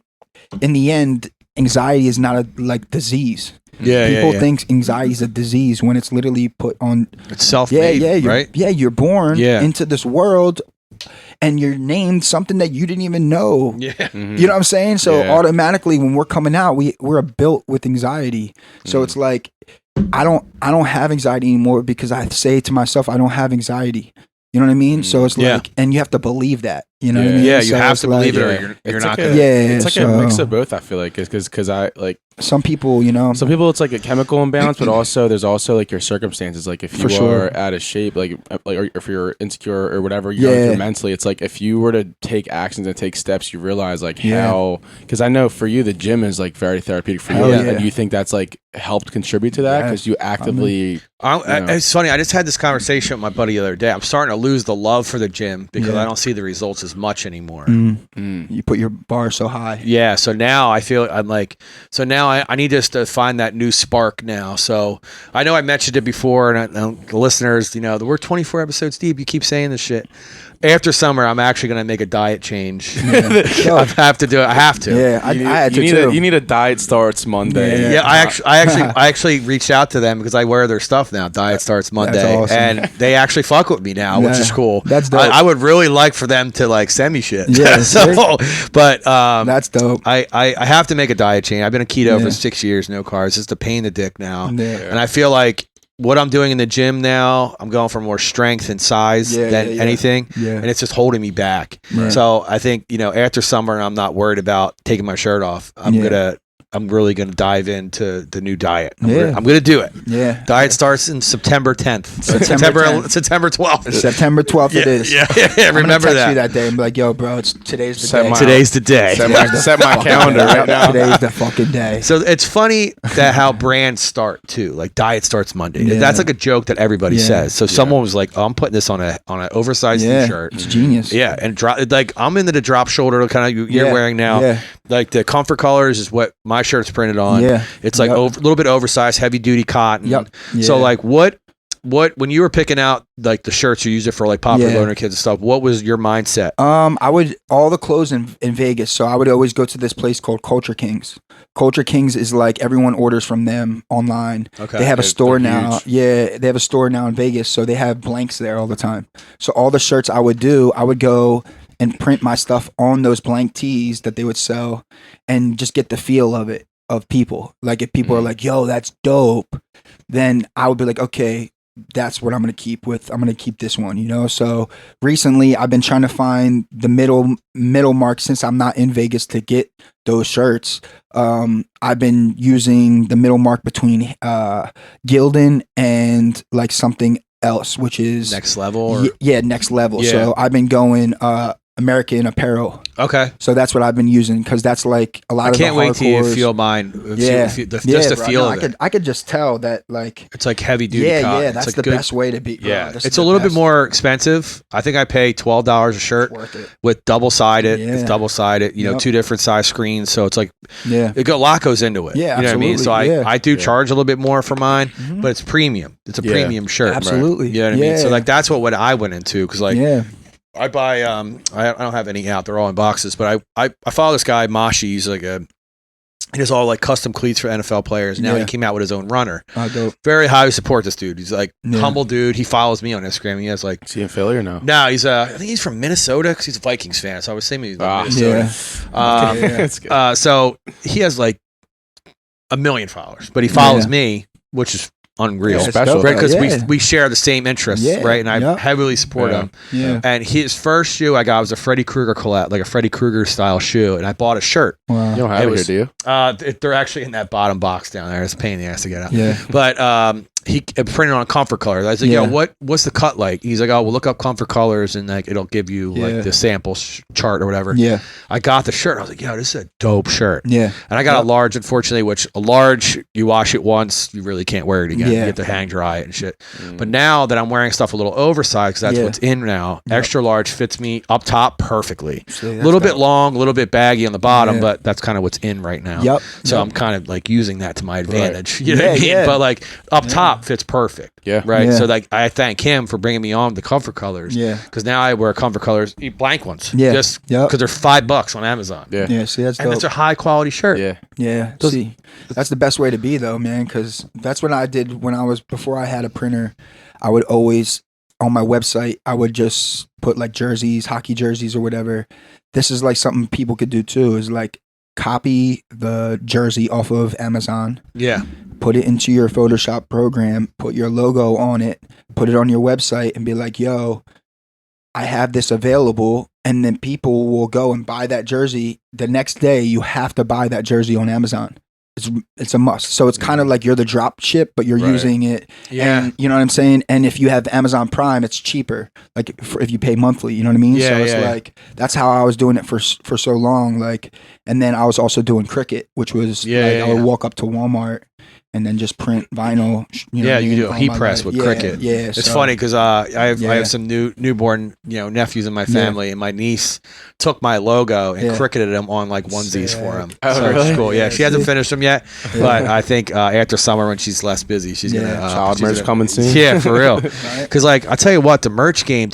in the end, anxiety is not a like disease. People think anxiety is a disease when it's literally put on. It's self-made, right? You're born into this world, and you're named something that you didn't even know. You know what I'm saying? So automatically, when we're coming out, we're built with anxiety. So it's like I don't have anxiety anymore because I say to myself, I don't have anxiety. You know what I mean? So it's like, and you have to believe that. You know what I mean? Yeah, you have to believe it, or you're not gonna. It's like a mix of both. I feel like because I like some people, it's like a chemical imbalance, but also there's also like your circumstances. Like if you are out of shape, like or if you're insecure or whatever you're going through mentally, it's like if you were to take actions and take steps, you realize like how. Because I know for you, the gym is like very therapeutic for you, and you think that's like helped contribute to that because you actively. It's funny. I just had this conversation with my buddy the other day. I'm starting to lose the love for the gym because I don't see the results as much anymore. You put your bar so high. Yeah. So now I feel I'm like, so now I need just to find that new spark now. So I know I mentioned it before, and the listeners, we're 24 episodes deep. You keep saying this shit. After summer, I'm actually going to make a diet change. I have to do it. I have to. Yeah, I had to too. You need a diet starts Monday. Yeah, I actually reached out to them because I wear their stuff now. Diet starts Monday, awesome. and they actually fuck with me now, which is cool. That's dope. I would really like for them to like send me shit. Yeah, but that's dope. I have to make a diet change. I've been a keto for 6 years, no carbs. It's just a pain in the dick now, and I feel like. What I'm doing in the gym now, I'm going for more strength and size than anything, and it's just holding me back. Right. So I think after summer, I'm not worried about taking my shirt off. I'm really gonna dive into the new diet. I'm gonna do it. Yeah, diet starts in September 10th. September 12th. September 12th. It is. Yeah. Remember that. You that day and be like, yo, bro, today's the day. Today's the day. Set my calendar right now. Today's the fucking day. So it's funny that how brands start too. Like diet starts Monday. Yeah. That's like a joke that everybody says. So someone was like, oh, I'm putting this on an oversized t-shirt. It's genius. Yeah, and like I'm into the drop shoulder kind of you're wearing now. Yeah. Like the comfort colors is what my shirt's printed on. Yeah. It's like a little bit oversized, heavy duty cotton. Yep. Yeah. So like what when you were picking out like the shirts you use it for like Popular Loner Kids and stuff, what was your mindset? I would all the clothes in Vegas. So I would always go to this place called Culture Kings. Culture Kings is like everyone orders from them online. Okay. They have a store now. Yeah, they have a store now in Vegas. So they have blanks there all the time. So all the shirts I would go and print my stuff on those blank tees that they would sell and just get the feel of it, of people. Like if people are like, yo, that's dope, then I would be like, okay, that's what I'm going to keep with. I'm going to keep this one, So recently I've been trying to find the middle mark since I'm not in Vegas to get those shirts. I've been using the middle mark between Gildan and like something else, which is Next Level. Next Level. Yeah. So I've been going American Apparel. Okay. So that's what I've been using because that's like a lot of the hardcores. I can't wait till you feel mine. Yeah. Just the feel of it. I could just tell that like. It's like heavy duty cotton. Yeah, that's like the best way to be. Yeah. It's a little bit more expensive. I think I pay $12 a shirt with double-sided. Yeah. It's double-sided, 2 different size screens. So it's like, a lot goes into it. Yeah, you know what I mean? So I do charge a little bit more for mine, but it's premium. It's a premium shirt. Absolutely. Right? You know what I mean? So like that's what I went into because like I buy I don't have any out, they're all in boxes, but I follow this guy Mashi. He's like he does all like custom cleats for NFL players. Now he came out with his own runner. Very highly support this dude. He's like humble dude. He follows me on Instagram. He has like, is he in Philly or no? No, he's I think he's from Minnesota because he's a Vikings fan. So I was saying he's from Minnesota. So he has like 1 million followers, but he follows me, which is unreal, special, right? Because we share the same interests, right? And I heavily support him. Yeah. And his first shoe I got was a Freddy Krueger collab, like a Freddy Krueger style shoe, and I bought a shirt. Wow. You don't have it here, do you? They're actually in that bottom box down there. It's a pain in the ass to get out. Yeah. But he printed on Comfort Colors. I was like, yo, what's the cut like? He's like, oh, well, look up Comfort Colors and like it'll give you like the sample chart or whatever. Yeah. I got the shirt. I was like, yo, this is a dope shirt. Yeah. And I got a large, unfortunately, which a large, you wash it once, you really can't wear it again. You have to hang dry it and shit. But now that I'm wearing stuff a little oversized, because that's what's in now, extra large fits me up top perfectly. A little bit long, a little bit baggy on the bottom, but that's kind of what's in right now. So I'm kind of like using that to my advantage. You know what I mean? But like up top fits perfect. Yeah. Right. So like I thank him for bringing me on the Comfort Colors. Yeah. Because now I wear Comfort Colors, blank ones. Yeah. Just because they're $5 on Amazon. Yeah. Yeah. See, that's dope. And it's a high quality shirt. Yeah. Yeah. See, that's the best way to be though, man. Because that's what I did before I had a printer. I would always on my website, I would just put like jerseys, hockey jerseys or whatever. This is like something people could do too. Is like copy the jersey off of Amazon. Yeah. Put it into your Photoshop program, put your logo on it, put it on your website and be like, yo, I have this available. And then people will go and buy that jersey. The next day, you have to buy that jersey on Amazon. It's a must. So it's kind of like you're the drop ship, but you're using it. Yeah. And you know what I'm saying? And if you have Amazon Prime, it's cheaper. Like if you pay monthly, you know what I mean? Yeah, so it's like, that's how I was doing it for so long. Like, and then I was also doing Cricut, which was I would walk up to Walmart and then just print vinyl. You know you can do a heat press with Cricut. Yeah, it's funny because I have some newborn nephews in my family, and my niece took my logo and Cricketed them on like onesies for him. Oh, so really? It's cool. Yeah, she hasn't finished them yet, but I think after summer when she's less busy, she's gonna child merch coming soon. Yeah, for real. Because like I tell you what, the merch game.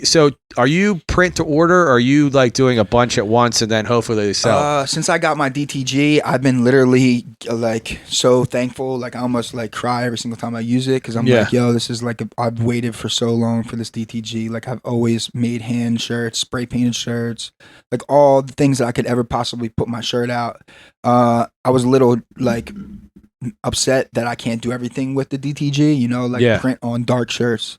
So are you print to order? Or are you like doing a bunch at once and then hopefully they sell? Since I got my DTG, I've been literally like so thankful. Like I almost like cry every single time I use it because I'm like, yo, this is like I've waited for so long for this DTG. Like I've always made hand shirts, spray painted shirts, like all the things that I could ever possibly put my shirt out. I was a little like upset that I can't do everything with the DTG, like print on dark shirts.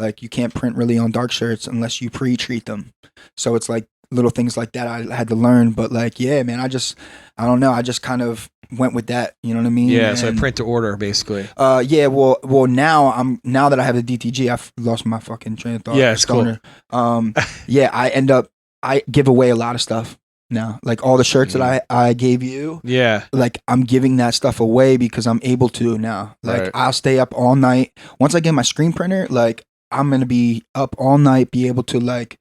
Like you can't print really on dark shirts unless you pre-treat them. So it's like little things like that I had to learn. But like, yeah, man, I don't know. I just kind of went with that. You know what I mean? Yeah. So I print to order basically. Yeah. Well, now that I have the DTG, I've lost my fucking train of thought. Yeah. It's cool. Yeah. I give away a lot of stuff now. Like all the shirts that I gave you. Yeah. Like I'm giving that stuff away because I'm able to now. Like I'll stay up all night. Once I get my screen printer, like I'm going to be up all night, be able to like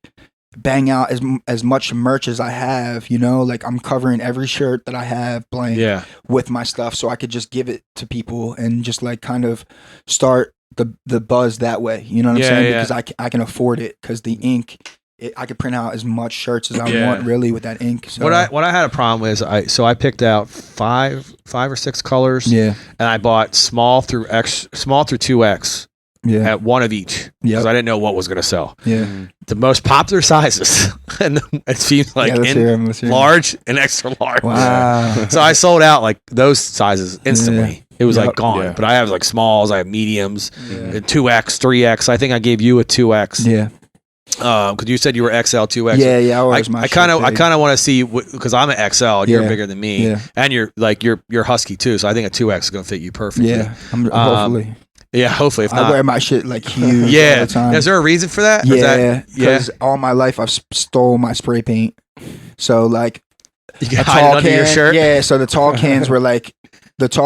bang out as much merch as I have, like I'm covering every shirt that I have blank with my stuff. So I could just give it to people and just like kind of start the buzz that way. You know what I'm saying? Because I can afford it because the ink, I could print out as much shirts as I want really with that ink. So. What I had a problem with is I picked out five or six colors. Yeah. And I bought small through 2X. Yeah. At one of each because I didn't know what was going to sell. Yeah. The most popular sizes, and it seems like large and extra large. Wow. So I sold out like those sizes instantly. It was like gone. Yeah. But I have like smalls, I have mediums, 2X, 3X. I think I gave you a 2X. Yeah. Because you said you were XL, 2X. Yeah. I kind of want to see because I'm an XL and you're bigger than me, and you're husky too. So I think a 2X is going to fit you perfectly. Yeah. Hopefully. Yeah, hopefully. If not, I wear my shit like huge all the time. Is there a reason for that? Yeah, because all my life I've stole my spray paint. So like, you can hide it under your shirt. Yeah, so the tall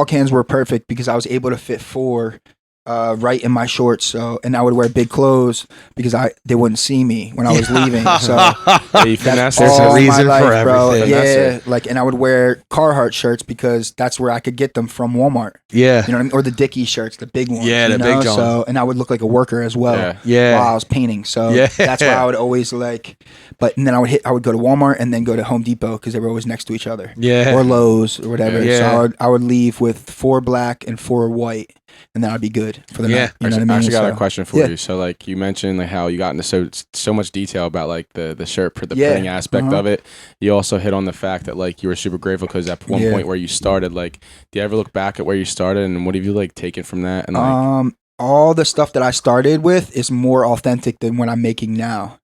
cans were perfect because I was able to fit 4 right in my shorts. So, and I would wear big clothes because they wouldn't see me when I was leaving. So that's all my life, bro. Yeah, like, and I would wear Carhartt shirts because that's where I could get them from Walmart. Yeah, you know what I mean? Or the Dickies shirts, the big ones. Yeah, the big John. So, and I would look like a worker as well. Yeah, while I was painting. So that's why I would always like. But and then I would go to Walmart and then go to Home Depot because they were always next to each other. Yeah, or Lowe's or whatever. Yeah. So I would leave with 4 black and 4 white. And then I'd be good for the night. You know what I mean? I actually got a question for you. So like you mentioned like how you got into so much detail about like the shirt, the printing aspect of it. You also hit on the fact that like you were super grateful because at one point where you started, like, do you ever look back at where you started and what have you like taken from that? And like, all the stuff that I started with is more authentic than what I'm making now,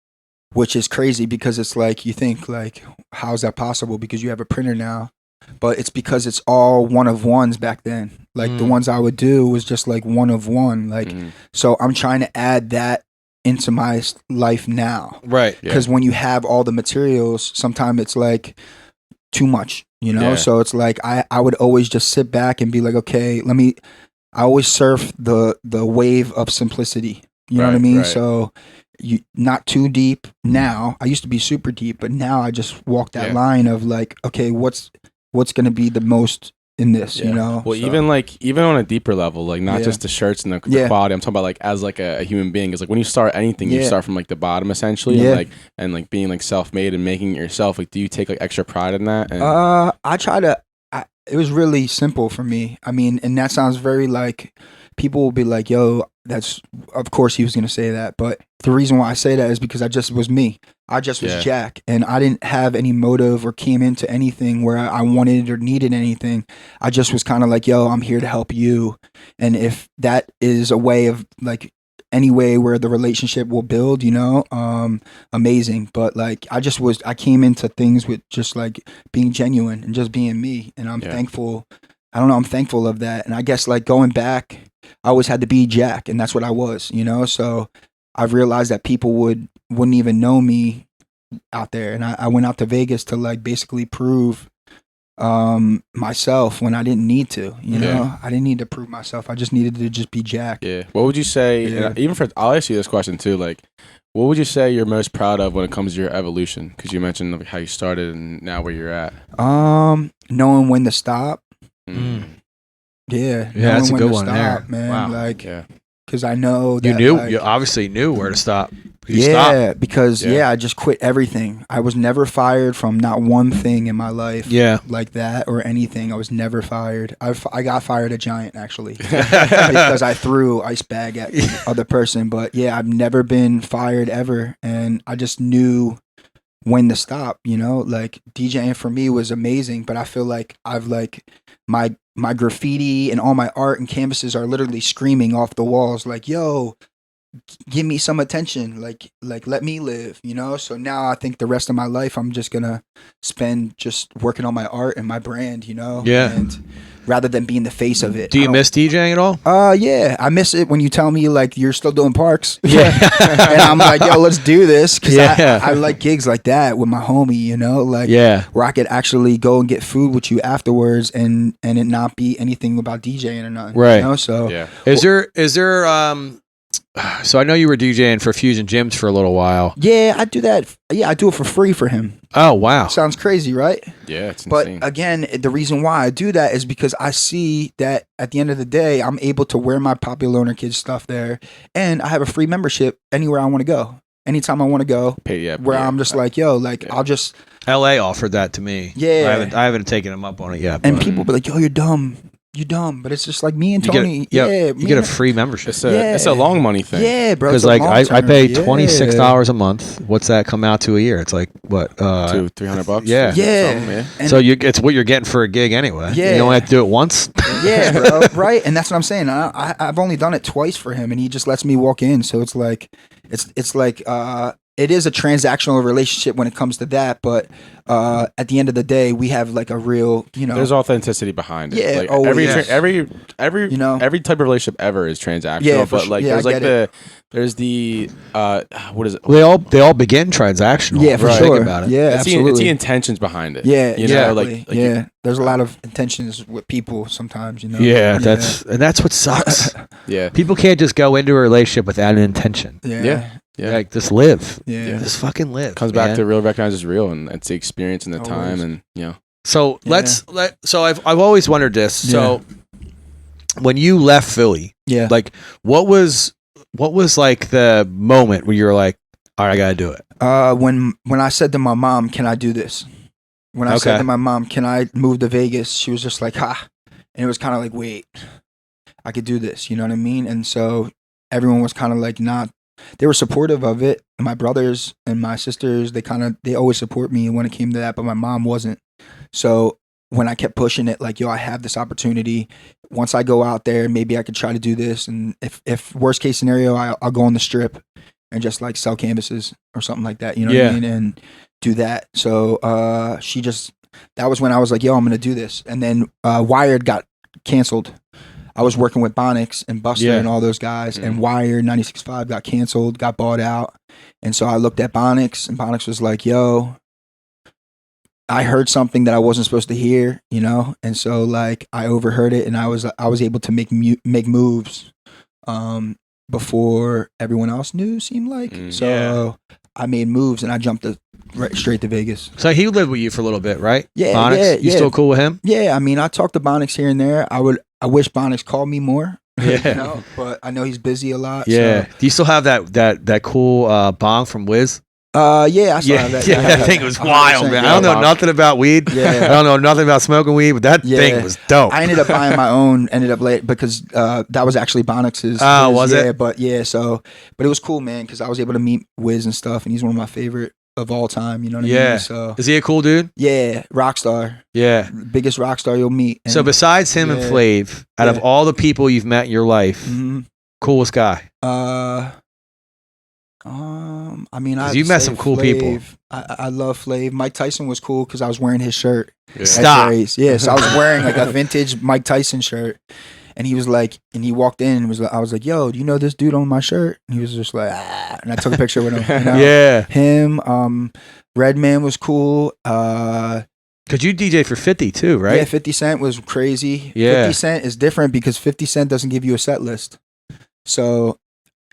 which is crazy because it's like you think like, how is that possible? Because you have a printer now. But it's because it's all one of ones back then. Like the ones I would do was just like one of one. Like, so I'm trying to add that into my life now. Right. Because when you have all the materials, sometimes it's like too much, you know? So it's like, I would always just sit back and be like, okay, I always surf the wave of simplicity. You know what I mean? So you not too deep now. I used to be super deep, but now I just walk that line of like, okay, what's going to be the most in this, you know? Well, even on a deeper level, like not just the shirts and the quality, I'm talking about like as like a human being. It's like when you start anything, you start from like the bottom essentially, and like being like self-made and making it yourself. Like, do you take like extra pride in that? And I try to. It was really simple for me. I mean, and that sounds very like people will be like, "Yo, that's." Of course, he was gonna say that, but the reason why I say that is because I just was me. I just was Jack, and I didn't have any motive or came into anything where I wanted or needed anything. I just was kind of like, yo, I'm here to help you. And if that is a way of like any way where the relationship will build, you know, amazing. But like, I came into things with just like being genuine and just being me. And I'm thankful. I don't know. I'm thankful of that. And I guess like going back, I always had to be Jack, and that's what I was, you know? So I've realized that people wouldn't even know me out there. And I went out to Vegas to like basically prove myself when I didn't need to, you know? I didn't need to prove myself. I just needed to just be Jack. Yeah. What would you say, and even I'll ask you this question too, like, what would you say you're most proud of when it comes to your evolution? Because you mentioned like, how you started and now where you're at. Knowing when to stop. Yeah, that's a good one there, man. Wow. Like, because I know that you obviously knew where to stop. Because I just quit everything. I was never fired from not one thing in my life. Like that or anything. I was never fired. I got fired at Giant actually because I threw ice bag at the other person. But yeah, I've never been fired ever, and I just knew when to stop. You know, like DJing for me was amazing, but I feel like I've like my graffiti and all my art and canvases are literally screaming off the walls like, yo, give me some attention, like let me live, you know? So now I think the rest of my life I'm just gonna spend just working on my art and my brand, you know? And rather than being the face of it. Do you miss DJing at all? Yeah, I miss it when you tell me like you're still doing parks. And I'm like, yo, let's do this, because I like gigs like that with my homie, you know, like where I could actually go and get food with you afterwards and it not be anything about DJing or nothing, right? You know? So is there so I know you were DJing for Fusion Gyms for a little while. Yeah, I do that. Yeah, I do it for free for him. Oh, wow. Sounds crazy, right? Yeah, it's insane. But again, the reason why I do that is because I see that at the end of the day, I'm able to wear my Popular Owner Kids stuff there, and I have a free membership anywhere I want to go. Anytime I want to go, I'm just like, yo, like I'll just... LA offered that to me. Yeah. I haven't taken him up on it yet. And people be like, yo, you're dumb. You dumb, but it's just like me and Tony. You get a free membership. It's a long money thing. Yeah, bro. Because like I pay $26 a month. What's that come out to a year? It's like what? $200-$300. Yeah. So it's what you're getting for a gig anyway. Yeah. You only have to do it once. Yeah, bro. Right, and that's what I'm saying. I've only done it twice for him, and he just lets me walk in. So it's like it is a transactional relationship when it comes to that, but at the end of the day, we have like a real, there's authenticity behind it. Yeah, like always. every every type of relationship ever is transactional. Yeah, but sure. like Yeah, there's the what is it? They all begin transactional. Yeah, for right. sure. Think about it. Yeah, absolutely. It's the intentions behind it. Yeah, exactly. There's a lot of intentions with people sometimes. Yeah, that's what sucks. Yeah, people can't just go into a relationship without an intention. Yeah. Like just live. Yeah. Just fucking live. Comes back to real recognize is real, and it's the experience and the time, and So so I've always wondered this. So when you left Philly, like what was like the moment where you were like, all right, I gotta do it? When I said to my mom, can I do this? When I said to my mom, can I move to Vegas? She was just like, ha. And it was kind of like, wait, I could do this. You know what I mean? And so everyone was kind of like they were supportive of it. And my brothers and my sisters, they always support me when it came to that, but my mom wasn't. So when I kept pushing it, like, yo, I have this opportunity. Once I go out there, maybe I could try to do this. And if worst case scenario, I'll go on the strip and just like sell canvases or something like that. You know what I mean? And do that. So that was when I was like, yo, I'm going to do this. And then Wired got canceled. I was working with Bonix and Buster and all those guys, and Wired 96.5 got canceled, got bought out. And so I looked at Bonix, and Bonix was like, yo, I heard something that I wasn't supposed to hear, And so like I overheard it, and I was able to make moves before everyone else knew, seemed like. So I made moves, and I jumped straight to Vegas. So he lived with you for a little bit, right? Yeah. Bonix? You still cool with him? Yeah. I mean, I talked to Bonix here and there. I wish Bonix called me more. Yeah. But I know he's busy a lot. Yeah. So. Do you still have that cool bong from Wiz? Yeah, I still have that. Yeah, that thing was wild, man. I don't know nothing about weed. Yeah. I don't know nothing about smoking weed, but that thing was dope. I ended up buying my own, late because that was actually Bonix's. Oh, was it? But but it was cool, man, because I was able to meet Wiz and stuff, and he's one of my favorite of all time, you know what I mean? So is he a cool dude? Yeah, rock star. Yeah. Biggest rock star you'll meet. So besides him and Flav, out of all the people you've met in your life, coolest guy? I mean, you've met some cool people. I love Flav. Mike Tyson was cool because I was wearing his shirt. Yeah. Stop. Yeah, so I was wearing like a vintage Mike Tyson shirt. And he was like, and he walked in and I was like, yo, do you know this dude on my shirt? And he was just like, ah. And I took a picture with him. Yeah. Him, Redman was cool. Could you DJ for 50 too, right? Yeah, 50 Cent was crazy. Yeah. 50 Cent is different because 50 Cent doesn't give you a set list. So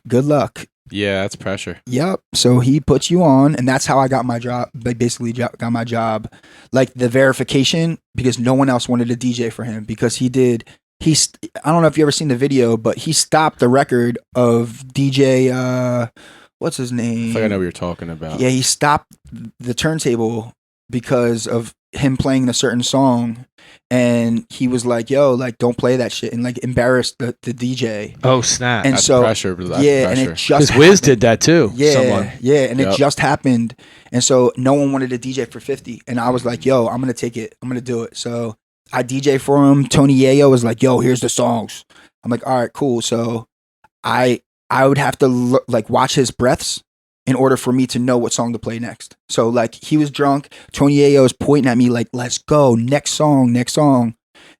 good luck. Yeah, that's pressure. Yep. So he puts you on, and that's how I got my job. Like basically got my job, like the verification, because no one else wanted to DJ for him because I don't know if you ever seen the video, but he stopped the record of DJ. What's his name? I think I know what you're talking about. Yeah, he stopped the turntable because of him playing a certain song, and he was like, yo, like don't play that shit, and like embarrassed the DJ. Oh snap. And that's so pressure, that's pressure. And it just because Wiz did that too. And it just happened, and so no one wanted to DJ for 50, and I was like, yo, I'm gonna take it, I'm gonna do it. So I DJ for him. Tony Yayo was like, yo, here's the songs. I'm like, all right, cool. So I would have to watch his breaths in order for me to know what song to play next. So like he was drunk. Tony Yayo was pointing at me like, let's go, next song.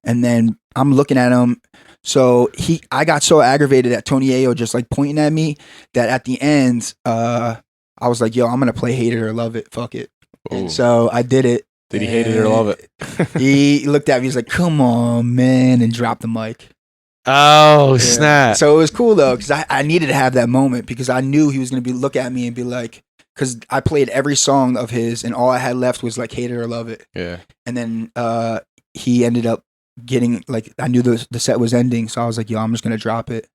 And then I'm looking at him. So I got so aggravated at Tony Yayo just like pointing at me that at the end, I was like, yo, I'm going to play Hate It or Love It. Fuck it. Ooh. And so I did it. Did he hate it or love it? He looked at me. He's like, come on, man. And dropped the mic. Oh, snap. So it was cool, though, because I needed to have that moment because I knew he was going to look at me and be like, because I played every song of his and all I had left was like Hate It or Love It. Yeah. And then he ended up getting, like, I knew the set was ending. So I was like, yo, I'm just going to drop it.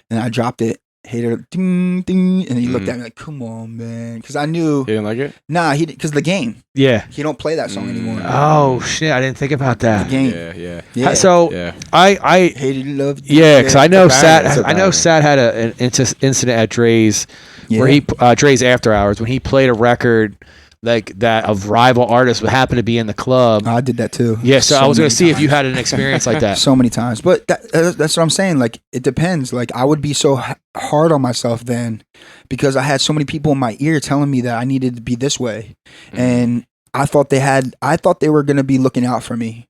And I dropped it. Hate It, ding, ding. And he looked at me like, come on, man. Because I knew. He didn't like it? Nah, because the game. Yeah. He don't play that song anymore. Oh, shit. I didn't think about that. The game. Yeah. So I hated love. Yeah, because I know Sat had an incident at Dre's where he Dre's After Hours when he played a record like that of rival artists would happen to be in the club. I did that too. Yeah, so I was going to see if you had an experience like that. So many times. But that's what I'm saying. Like, it depends. Like, I would be so hard on myself then because I had so many people in my ear telling me that I needed to be this way. And I thought they were going to be looking out for me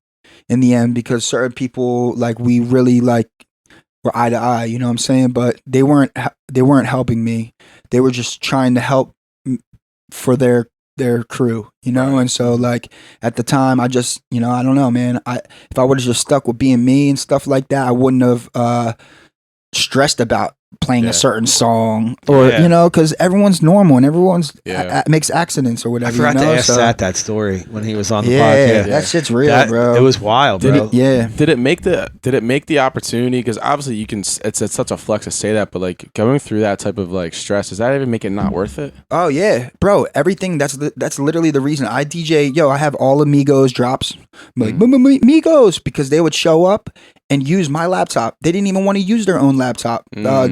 in the end because certain people, like, we really, like, were eye to eye, you know what I'm saying? But they weren't helping me. They were just trying to help for their crew, you know? And so, like, at the time, I just, you know, I don't know, man. If I would have just stuck with being me and stuff like that, I wouldn't have stressed about playing a certain song or you know, because everyone's normal and everyone's makes accidents or whatever. I forgot to ask that story when he was on the podcast. Yeah, that shit's real, bro. It was wild, bro. Did it make the opportunity? Because obviously you can. It's such a flex to say that, but like going through that type of like stress, does that even make it not worth it? Oh yeah, bro. Everything. That's literally the reason I DJ. Yo, I have all Amigos drops. I'm like Migos because they would show up and use my laptop. They didn't even want to use their own laptop.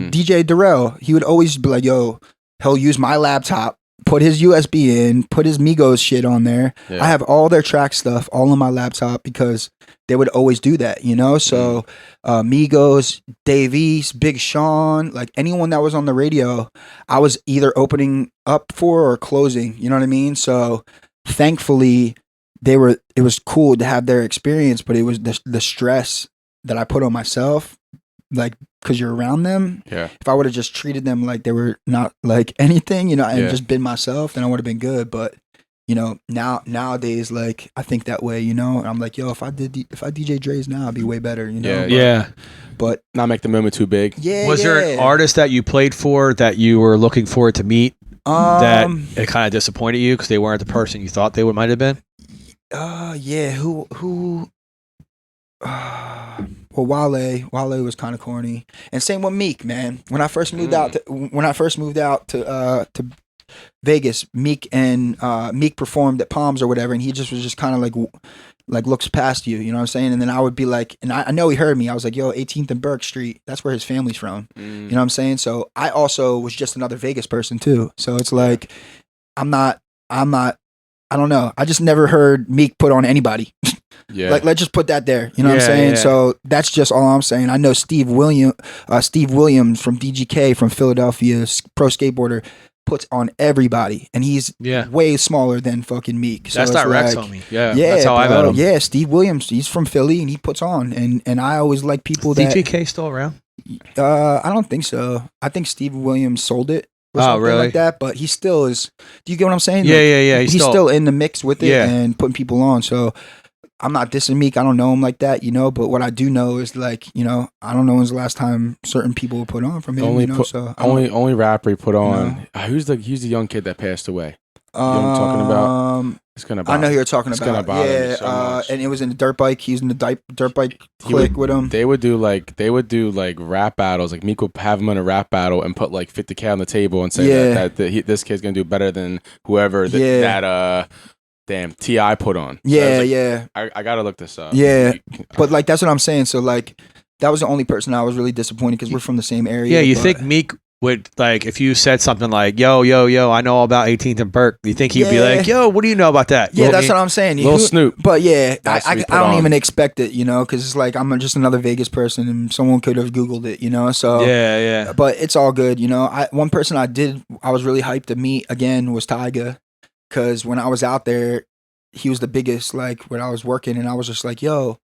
DJ Darrell, he would always be like, yo, he'll use my laptop, put his USB in, put his Migos shit on there. Yeah. I have all their track stuff all on my laptop because they would always do that, you know? So Migos, Dave East, Big Sean, like anyone that was on the radio, I was either opening up for or closing, you know what I mean? So thankfully, it was cool to have their experience, but it was the stress that I put on myself, like, because you're around them. Yeah. If I would have just treated them like they were not like anything, you know, and just been myself, then I would have been good. But you know, nowadays, like, I think that way, you know. And I'm like, yo, if I DJ Dre's now, I'd be way better, you know. But not make the moment too big. Yeah. Was there an artist that you played for that you were looking forward to meet that it kind of disappointed you because they weren't the person you thought they might have been? Yeah. Who? Well, Wale was kind of corny, and same with Meek, man. When I first moved out to Vegas, Meek performed at Palms or whatever, and he was just kind of like looks past you, you know what I'm saying? And then I would be like, and I know he heard me. I was like, yo, 18th and Burke Street, that's where his family's from. You know what I'm saying? So I also was just another Vegas person too. So it's like, I'm not. I don't know. I just never heard Meek put on anybody. Yeah. Like, let's just put that there. You know what I'm saying? Yeah. So that's just all I'm saying. I know Steve Williams from DGK from Philadelphia, pro skateboarder, puts on everybody, and he's way smaller than fucking Meek. So that's not Rex, homie. Yeah, that's how I met him. Yeah, Steve Williams. He's from Philly, and he puts on. And I always like people that. DGK still around? I don't think so. I think Steve Williams sold it. Really? Like that, but he still is. Do you get what I'm saying? Yeah. He's still in the mix with it and putting people on. So I'm not dissing Meek. I don't know him like that, you know. But what I do know is, like, you know, I don't know when's the last time certain people put on from him. Only rapper he put on. You know? Who's the young kid that passed away? You know what I'm talking about? It's gonna. I know who you're talking about. Gonna bother me so much. And it was in the dirt bike. He's in the dirt bike clique with him. They would do like rap battles. Like Meek would have him in a rap battle and put like 50K on the table and say that this kid's gonna do better than whoever that T.I. put on. So I gotta look this up. Yeah, but like that's what I'm saying. So like that was the only person I was really disappointed because we're from the same area. Yeah, you think Meek would, like, if you said something like, yo, I know all about 18th and Burke, you think he'd be like, yo, what do you know about that? Yeah, that's what I'm saying. Little Snoop. But yeah, I don't even expect it, you know, because it's like I'm just another Vegas person and someone could have Googled it, you know, so. Yeah. But it's all good, you know. One person I was really hyped to meet again was Tyga, because when I was out there, he was the biggest, like, when I was working, and I was just like, yo,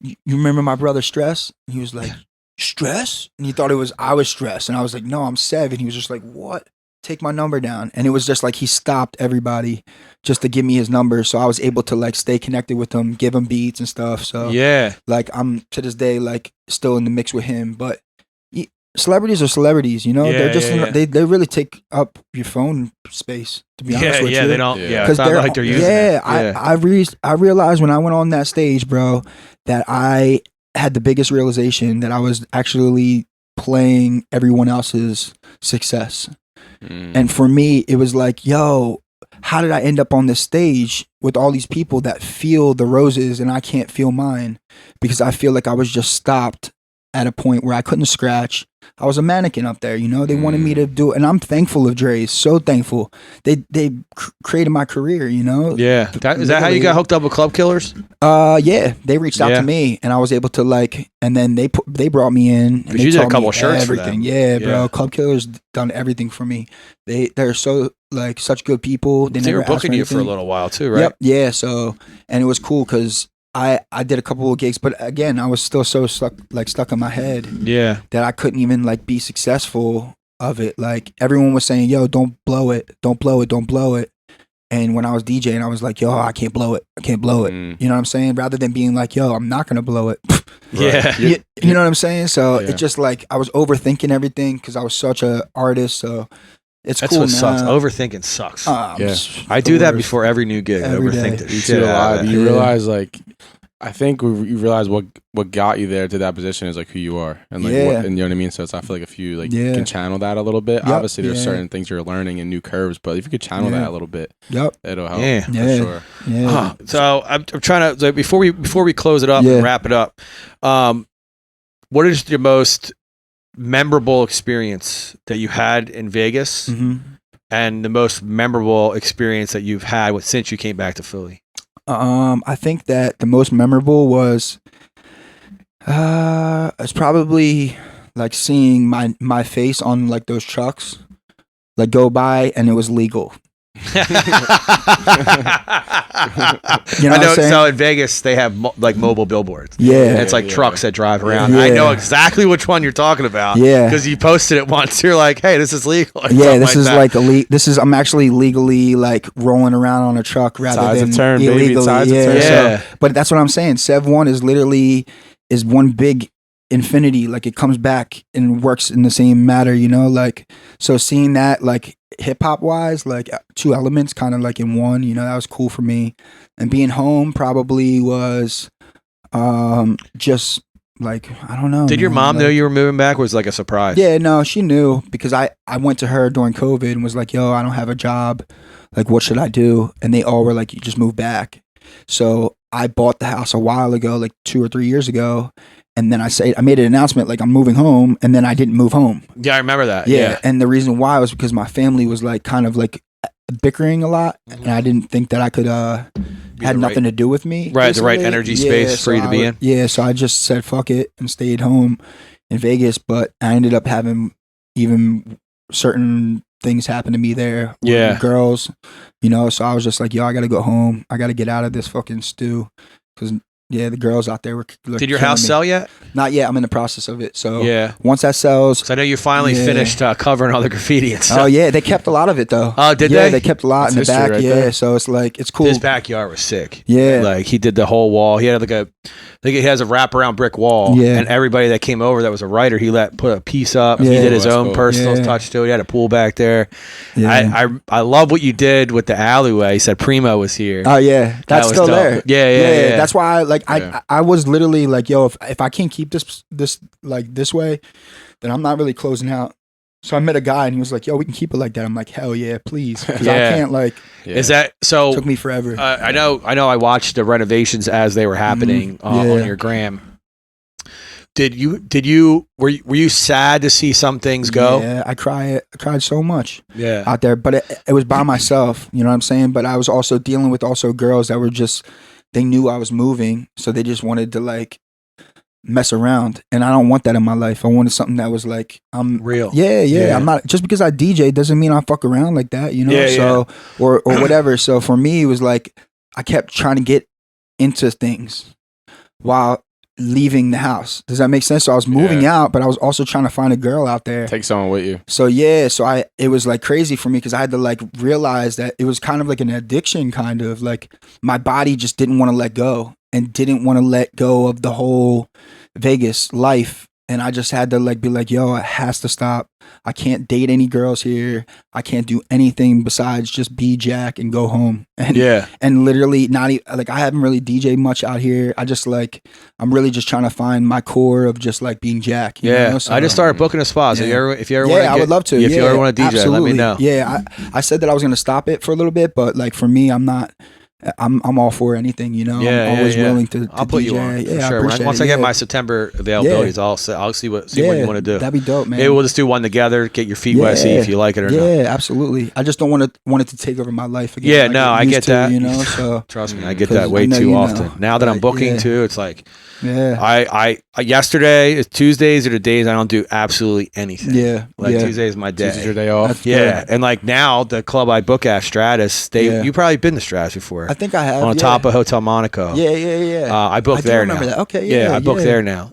you remember my brother Stress? And he was like, Stress? And he thought I was Stress. And I was like, no, I'm Sev. And he was just like, what? Take my number down. And it was just like he stopped everybody just to give me his number. So I was able to, like, stay connected with him, give him beats and stuff. So like, I'm to this day, like, still in the mix with him. But celebrities are celebrities, you know. They're just they really take up your phone space, to be honest with you. They don't. Yeah, it's not like they're using it. I realized when I went on that stage, bro, that I had the biggest realization that I was actually playing everyone else's success. And for me, it was like, yo, how did I end up on this stage with all these people that feel the roses and I can't feel mine? Because I feel like I was just stopped at a point where I couldn't scratch. I was a mannequin up there, you know. They wanted me to do it, and I'm thankful of Dre's. So thankful. They created my career, you know. Yeah, is that how you got hooked up with Club Killers? Yeah, they reached out to me, and I was able to like, and then they brought me in. And you did a couple shirts for them. Yeah, bro. Club Killers done everything for me. They're so like such good people. They were booking you for a little while too, right? Yep. Yeah. So, and it was cool because I did a couple of gigs, but again, I was still so stuck in my head. Yeah. That I couldn't even like be successful of it. Like everyone was saying, "Yo, don't blow it, don't blow it, don't blow it." And when I was DJing, I was like, "Yo, I can't blow it, I can't blow it." You know what I'm saying? Rather than being like, "Yo, I'm not gonna blow it." Yeah. You know what I'm saying? So it just like I was overthinking everything because I was such a artist. So. That's cool. What sucks. Overthinking sucks. I do that before every new gig. I overthink the shit out of it. You realize, like, I think you realize what got you there to that position is like who you are, and like, and you know what I mean. So I feel like if you like can channel that a little bit, obviously there's certain things you're learning and new curves, but if you could channel that a little bit, it'll help. Yeah, for sure. Yeah. So I'm trying to before we close it up and wrap it up. What is your most memorable experience that you had in Vegas, and the most memorable experience that you've had since you came back to Philly? I think that the most memorable was it's probably like seeing my face on like those trucks like go by and it was legal. You know I know. So in Vegas, they have like mobile billboards. Yeah, and it's like trucks that drive around. I know exactly which one you're talking about. Yeah, because you posted it once. You're like, "Hey, this is legal." Yeah, this is I'm actually legally like rolling around on a truck rather than illegally. So, but that's what I'm saying. Sev One is literally one big infinity. Like it comes back and works in the same matter. You know, like so seeing that like. Hip hop wise, like two elements kind of like in one, you know, that was cool for me. And being home probably was just like, I don't know. Did your mom know you were moving back? Or was it like a surprise? Yeah, no, she knew because I went to her during COVID and was like, yo, I don't have a job. Like, what should I do? And they all were like, you just move back. So I bought the house a while ago, like 2 or 3 years ago. And then I made an announcement like I'm moving home, and then I didn't move home. Yeah, I remember that. Yeah. And the reason why was because my family was like kind of like bickering a lot, and I didn't think that I could had nothing to do with me. Right, the right energy space for you to be in. Yeah, so I just said fuck it and stayed home in Vegas, but I ended up having even certain things happen to me there. With girls, you know, so I was just like, yo, I got to go home. I got to get out of this fucking stew because the girls out there were. Did your house sell yet? Not yet. I'm in the process of it. So once that sells, so I know you finally finished covering all the graffiti and stuff. Oh yeah, they kept a lot of it though. Oh, did they? Yeah, they kept a lot in the back. Right there. So it's like it's cool. His backyard was sick. Yeah, like he did the whole wall. He had like I think he has a wraparound brick wall. Yeah, and everybody that came over that was a writer, he put a piece up. Yeah. He did his own personal touch to it. He had a pool back there. Yeah. I love what you did with the alleyway. He said Primo was here. Oh yeah, that's still there. Yeah. That's why I was literally like, yo, if I can't keep this like this way, then I'm not really closing out. So I met a guy and he was like, yo, we can keep it like that. I'm like, hell yeah, please. Because I can't like. Yeah. Is that so? It took me forever. I know. I watched the renovations as they were happening on your gram. Were you sad to see some things go? Yeah, I cried so much. Yeah, out there, but it was by myself. You know what I'm saying? But I was also dealing with girls that were just. They knew I was moving, so they just wanted to like mess around, and I don't want that in my life. I wanted something that was like I'm real. Yeah. I'm not just because I DJ doesn't mean I fuck around like that, you know. Or whatever. So for me, it was like I kept trying to get into things while leaving the house. Does that make sense? So I was moving out, but I was also trying to find a girl out there. Take someone with you. So it was like crazy for me because I had to like realize that it was kind of like an addiction, kind of like my body just didn't want to let go and didn't want to let go of the whole Vegas life. And I just had to like be like, yo, it has to stop. I can't date any girls here. I can't do anything besides just be Jack and go home. And literally not even, like I haven't really DJed much out here. I just like, I'm really just trying to find my core of just like being Jack. You know? So, I just started booking a spot. So if you ever want to, I would love to. If you ever want to DJ, absolutely. let me know. Yeah, I said that I was going to stop it for a little bit, but like for me, I'm not I'm all for anything, you know. I'm always willing to I'll put DJ. you on for sure. Once I get my September availabilities, I'll see what you want to do. That'd be dope, man. Maybe we'll just do one together, get your feet wet, see if you like it or not. Yeah, absolutely. I just don't want it to take over my life again. Yeah, no, I get that. You know, so trust me, I get that way too often. Now that I'm booking too, it's like I yesterday is Tuesdays are the days I don't do absolutely anything. Tuesday is my day. Tuesday's your day off. That's good. And like now the club I book at, Stratus, you probably been to Stratus before. I think I have. On top of Hotel Monaco. I book there now. That. Okay, I book there now.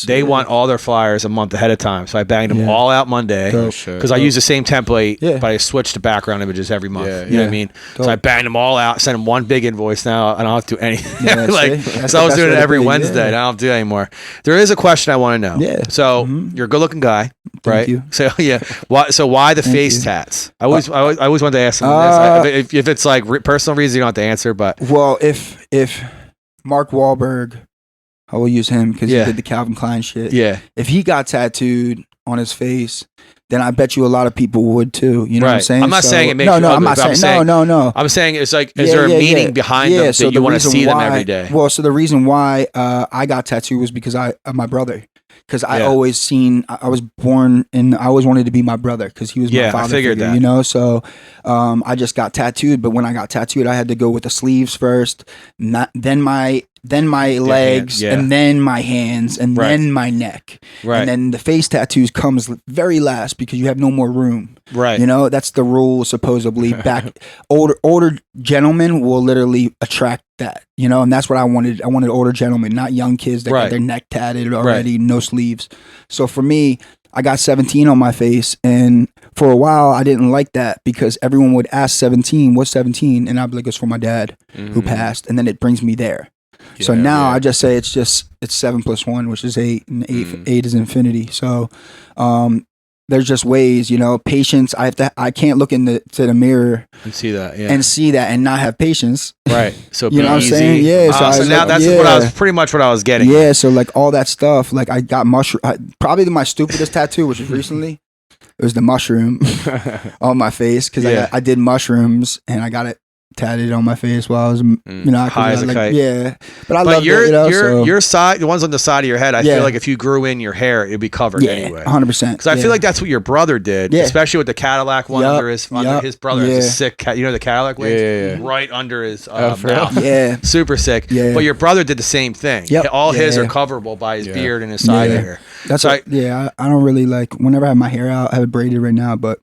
They want all their flyers a month ahead of time, so I banged them all out Monday because I use the same template, but I switch to background images every month. You know what I mean? Dope. So I banged them all out, send them one big invoice now, and I don't have to do anything. So I was doing it every Wednesday. I don't have to do it anymore. There is a question I want to know. Yeah. So you're a good-looking guy, right? Thank you. So why the face tats? I always wanted to ask someone this. If it's like personal reasons, you don't have to answer. But well, if Mark Wahlberg, I will use him because he did the Calvin Klein shit. Yeah. If he got tattooed on his face, then I bet you a lot of people would too. You know what I'm saying? I'm not saying it makes you ugly. I'm not saying no. I'm saying it's like, is there a meaning behind them that you want to see them every day? Well, so the reason why I got tattooed was because my brother. Because I always I was born and I always wanted to be my brother because he was my father figure, that. You know? So I just got tattooed, but when I got tattooed, I had to go with the sleeves first, then my legs, and then my hands, and then my neck. And then the face tattoos comes very last because you have no more room. You know, that's the rule supposedly. Back older gentlemen will literally attract that, you know, and that's what I wanted. I wanted older gentlemen, not young kids that got their neck tatted already, no sleeves. So for me, I got 17 on my face, and for a while I didn't like that because everyone would ask 17, what's 17? And I'd be like, it's for my dad who passed, and then it brings me there. So now I just say it's 7 + 1, which is 8, and 8 is infinity. So there's just ways, you know, patience. I can't look into the mirror and see that, and not have patience. Right. So you know what I'm saying? Yeah. So now that's pretty much what I was getting. Yeah. So like all that stuff, like I got probably my stupidest tattoo, which was recently, it was the mushroom on my face because I did mushrooms and I got it tatted on my face while I was, you know, high as a kite. Yeah, but love it. You know, your side, the ones on the side of your head, I feel like if you grew in your hair, it'd be covered anyway. 100%. Because I feel like that's what your brother did, especially with the Cadillac one under his brother has a sick, you know, the Cadillac wings, right under his mouth. Yeah, super sick. Yeah, but your brother did the same thing. All his are coverable by his beard and his side hair. That's I don't really like. Whenever I have my hair out, I have it braided right now, but.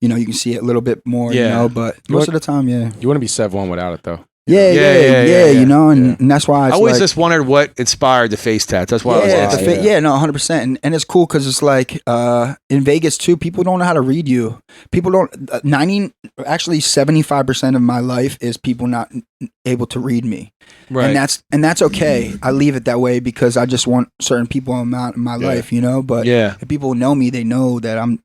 You know, you can see it a little bit more, you know, but most of the time, you want to be Sev One without it, though. Yeah, you know, and that's why I always just wondered what inspired the face tats. That's why I was asking. No, 100%. And it's cool because it's like in Vegas, too, people don't know how to read you. People don't, 75% of my life is people not able to read me. Right. And that's okay. I leave it that way because I just want certain people in my life, you know, but if people know me, they know that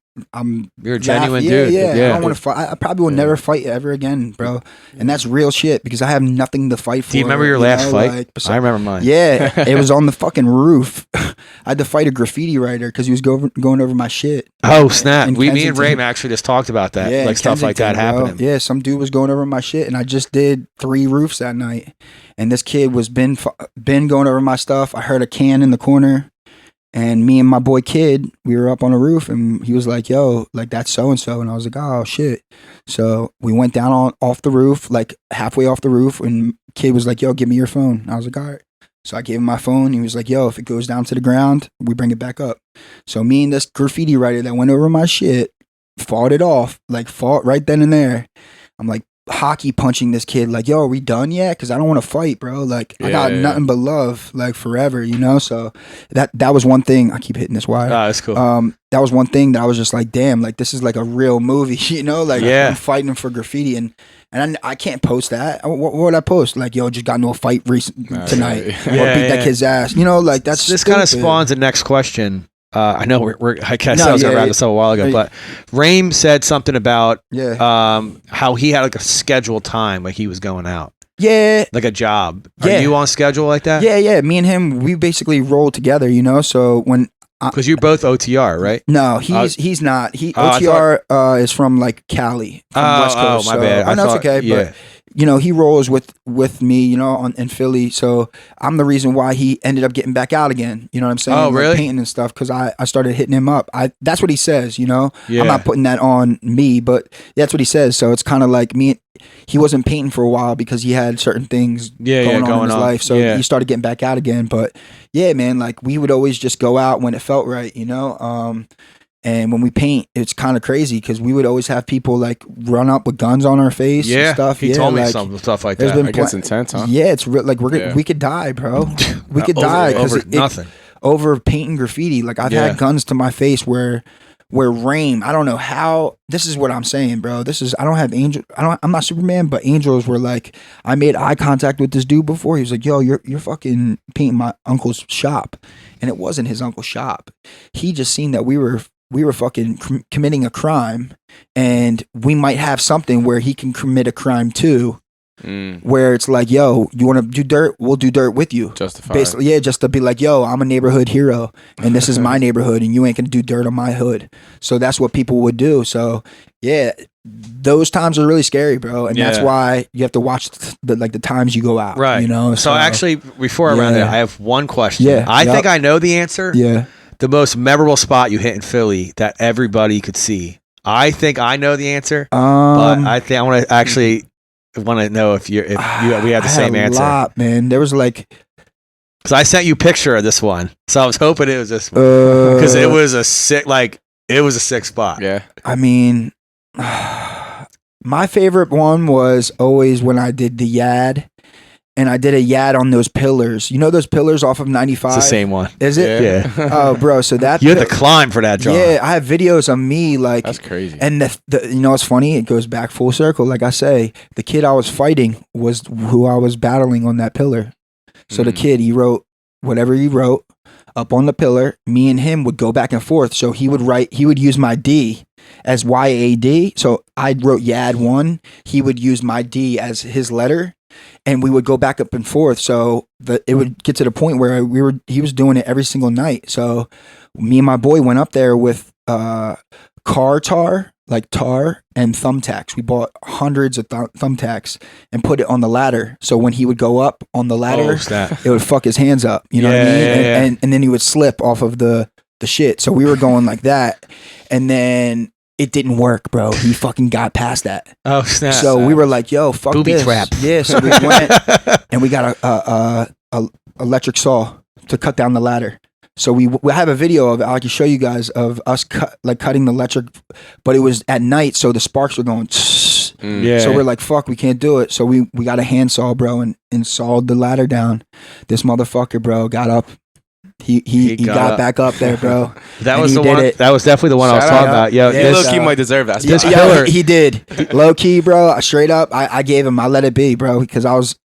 you're a genuine dude. I don't want to fight. I probably will never fight ever again, bro. And that's real shit because I have nothing to fight for. Do you remember your last fight? I remember mine. Yeah, it was on the fucking roof. I had to fight a graffiti writer because he was going over my shit. Oh snap! Me and Ray actually just talked about that, like stuff like that happening. Yeah, some dude was going over my shit, and I just did 3 roofs that night. And this kid was been going over my stuff. I heard a can in the corner. And me and my boy Kid, we were up on the roof, and he was like, "Yo, like that's so and so," and I was like, "Oh shit!" So we went down off the roof, like halfway off the roof, and Kid was like, "Yo, give me your phone." And I was like, "All right." So I gave him my phone. He was like, "Yo, if it goes down to the ground, we bring it back up." So me and this graffiti writer that went over my shit fought it off, like fought right then and there. I'm like hockey punching this kid, like, "Yo, are we done yet? Because I don't want to fight, bro. Like, I got nothing but love, like forever, you know." So that was one thing. I keep hitting this wire. Ah, that's cool. That was one thing that I was just like, damn, like this is like a real movie, you know? Like I'm fighting for graffiti, and I can't post that. What would I post? Like, yo, just got into a fight tonight, or beat that kid's ass, you know? Like that's this kind of spawns the next question. I know I guess I was going to wrap this up a while ago, but Raim said something about how he had like a scheduled time, like he was going out. Yeah. Like a job. Are you on schedule like that? Yeah. Me and him, we basically roll together, you know? So when... Because you're both OTR, right? No, he's not. OTR is from like Cali, from West Coast. Oh, my bad. I know it's okay, but you know, he rolls with me, you know, in Philly. So I'm the reason why he ended up getting back out again. You know what I'm saying? Oh, really? Like painting and stuff, because I started hitting him up. That's what he says, you know? Yeah. I'm not putting that on me, but that's what he says. So it's kind of like he wasn't painting for a while because he had certain things going on in his life. So he started getting back out again. But yeah, man, like we would always just go out when it felt right, you know? And when we paint, it's kind of crazy because we would always have people like run up with guns on our face and stuff. He told me some stuff like that. It gets intense, huh? Yeah, it's like we could die, bro. We could die over nothing. Over painting graffiti. Like I've had guns to my face where rain. I don't know how. This is what I'm saying, bro. I don't have angel. I'm not Superman, but angels were like. I made eye contact with this dude before. He was like, "Yo, you're fucking painting my uncle's shop," and it wasn't his uncle's shop. He just seen that we were fucking committing a crime, and we might have something where he can commit a crime too. Where it's like, yo, you want to do dirt? We'll do dirt with you. Justify. Basically, yeah, just to be like, yo, I'm a neighborhood hero, and this is my neighborhood, and you ain't gonna do dirt on my hood. So that's what people would do. So yeah, those times are really scary, bro, and that's why you have to watch the times you go out, right? You know. So actually, before I round it, I have one question. Yeah, I think I know the answer. Yeah. The most memorable spot you hit in Philly that everybody could see. I think I know the answer, but I think I want to know if we have the same answer. A lot, man. There was like, because I sent you a picture of this one, so I was hoping it was this one because it was a sick spot. Yeah, I mean, my favorite one was always when I did the Yad. And I did a Yad on those pillars. You know those pillars off of 95? It's the same one. Is it? Yeah. Oh, bro. So that you had to climb for that job. Yeah, I have videos of me like. That's crazy. And you know what's funny? It goes back full circle. Like I say, the kid I was fighting was who I was battling on that pillar. So the kid, he wrote whatever he wrote up on the pillar. Me and him would go back and forth. So he would use my D as YAD. So I wrote Yad 1. He would use my D as his letter. And we would go back up and forth. So it would get to the point where he was doing it every single night. So me and my boy went up there with car tar, like tar and thumbtacks. We bought hundreds of thumbtacks and put it on the ladder. So when he would go up on the ladder, it would fuck his hands up. You know what I mean? And then he would slip off of the shit. So we were going like that. And then it didn't work, bro. He fucking got past that. Oh, snap. So we were like, yo, fuck Booby this. trap. Yeah, so we went and we got a electric saw to cut down the ladder. So we have a video of it. I can show you guys of us cutting the electric, but it was at night, so the sparks were going. Yeah. So we're like, fuck, we can't do it. So we got a handsaw, bro, and sawed the ladder down. This motherfucker, bro, got up. He got back up there, bro. That was the one. That was definitely the one I was talking about. Yo, low key might deserve that. This pillar, he did. Low key, bro. Straight up, I gave him. I let it be, bro, because I was